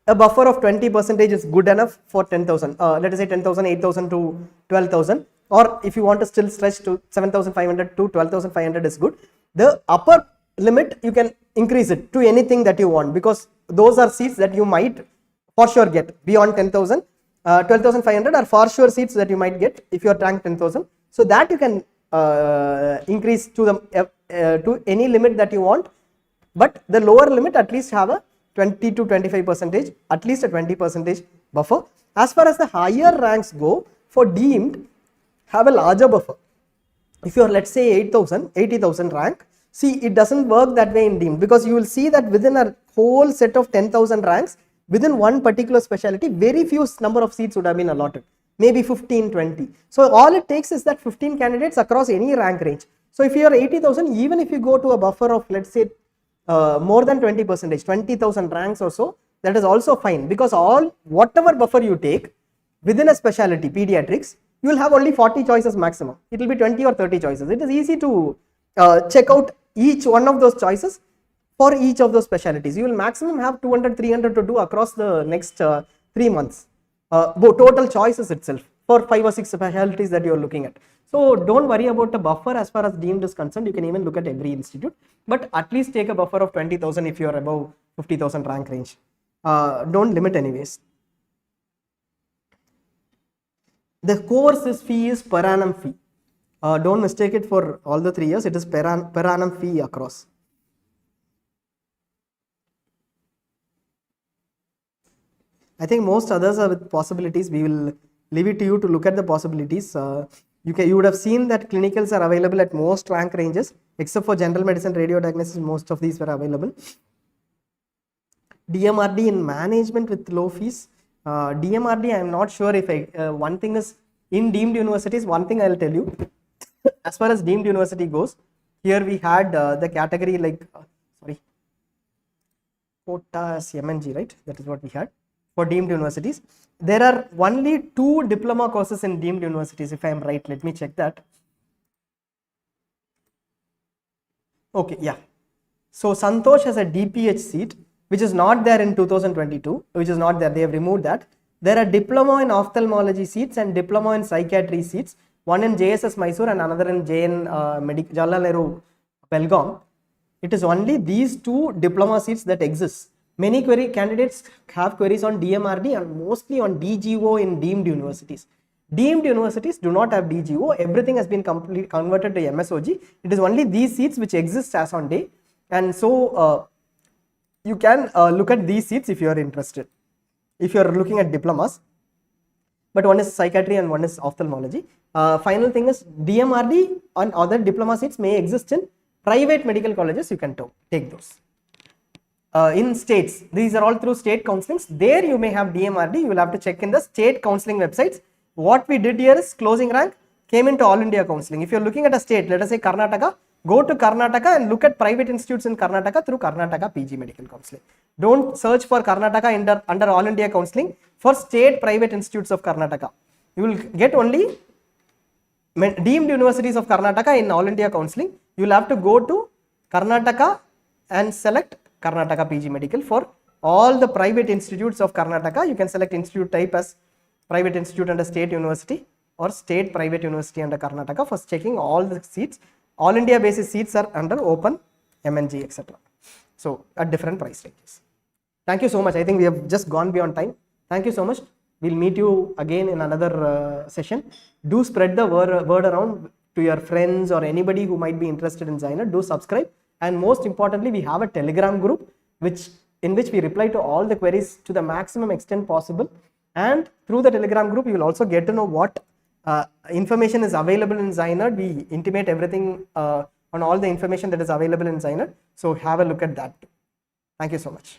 a buffer of 20% is good enough for 10,000, let us say 10,000, 8,000 to 12,000, or if you want to still stretch to 7,500 to 12,500 is good. The upper limit you can increase it to anything that you want, because those are seats that you might for sure get beyond 10,000. 12,500 are for sure seats that you might get if you are ranked 10,000. So that you can increase to the to any limit that you want, but the lower limit at least have a 20 to 25%, at least a 20% buffer. As far as the higher ranks go, for deemed, have a larger buffer. If you are, let's say, 8,000, 80,000 rank, see, it doesn't work that way in deemed, because you will see that within a whole set of 10,000 ranks, within one particular specialty, very few number of seats would have been allotted, maybe 15, 20. So all it takes is that 15 candidates across any rank range. So if you are 80,000, even if you go to a buffer of, let's say, more than 20%, 20,000 ranks or so, that is also fine, because whatever buffer you take within a specialty, pediatrics, you will have only 40 choices maximum. It will be 20 or 30 choices. It is easy to check out each one of those choices for each of those specialties. You will maximum have 200, 300 to do across the next 3 months. Total choices itself for 5 or 6 specialties that you are looking at. So don't worry about the buffer as far as deemed is concerned. You can even look at every institute, but at least take a buffer of 20,000 if you are above 50,000 rank range. Don't limit anyways. The course fee is per annum fee. Don't mistake it for all the 3 years. It is per annum fee across. I think most others are with possibilities. We will leave it to you to look at the possibilities. You would have seen that clinicals are available at most rank ranges, except for general medicine, radio diagnosis. Most of these were available. DMRD in management with low fees. DMRD, I am not sure if one thing is in deemed universities. One thing I will tell you, as far as deemed university goes, here we had the category like quota as MNG, right? That is what we had for deemed universities. There are only 2 diploma courses in deemed universities, if I am right. Let me check that. Okay, yeah. So Santosh has a DPH seat, which is not there in 2022, which is not there. They have removed that. There are diploma in ophthalmology seats and diploma in psychiatry seats, one in JSS Mysore and another in JN Jawaharlal Nehru Belgaum. It is only these 2 diploma seats that exist. Many candidates have queries on DMRD and mostly on DGO in deemed universities. Deemed universities do not have DGO. Everything has been completely converted to MSOG. It is only these seats which exist as on day, and so you can look at these seats if you are interested, if you are looking at diplomas. But one is psychiatry and one is ophthalmology. Final thing is DMRD and other diploma seats may exist in private medical colleges. You can take those. In states, these are all through state counselings. There you may have DMRD. You will have to check in the state counselling websites. What we did here is closing rank came into all India counselling. If you are looking at a state, let us say Karnataka, go to Karnataka and look at private institutes in Karnataka through Karnataka PG medical counselling. Don't search for Karnataka under all India counselling for state private institutes of Karnataka. You will get only deemed universities of Karnataka in all India counselling. You will have to go to Karnataka and select Karnataka PG medical. For all the private institutes of Karnataka, you can select institute type as private institute under state university or state private university under Karnataka for checking all the seats. All India basis seats are under open, MNG, etc. So at different price ranges. Thank you so much. I think we have just gone beyond time. Thank you so much. We'll meet you again in another session. Do spread the word around to your friends or anybody who might be interested in ZyNerd. Do subscribe. And most importantly, we have a Telegram group in which we reply to all the queries to the maximum extent possible. And through the Telegram group, you will also get to know what information is available in ZyNerd. We intimate everything on all the information that is available in ZyNerd. So have a look at that too. Thank you so much.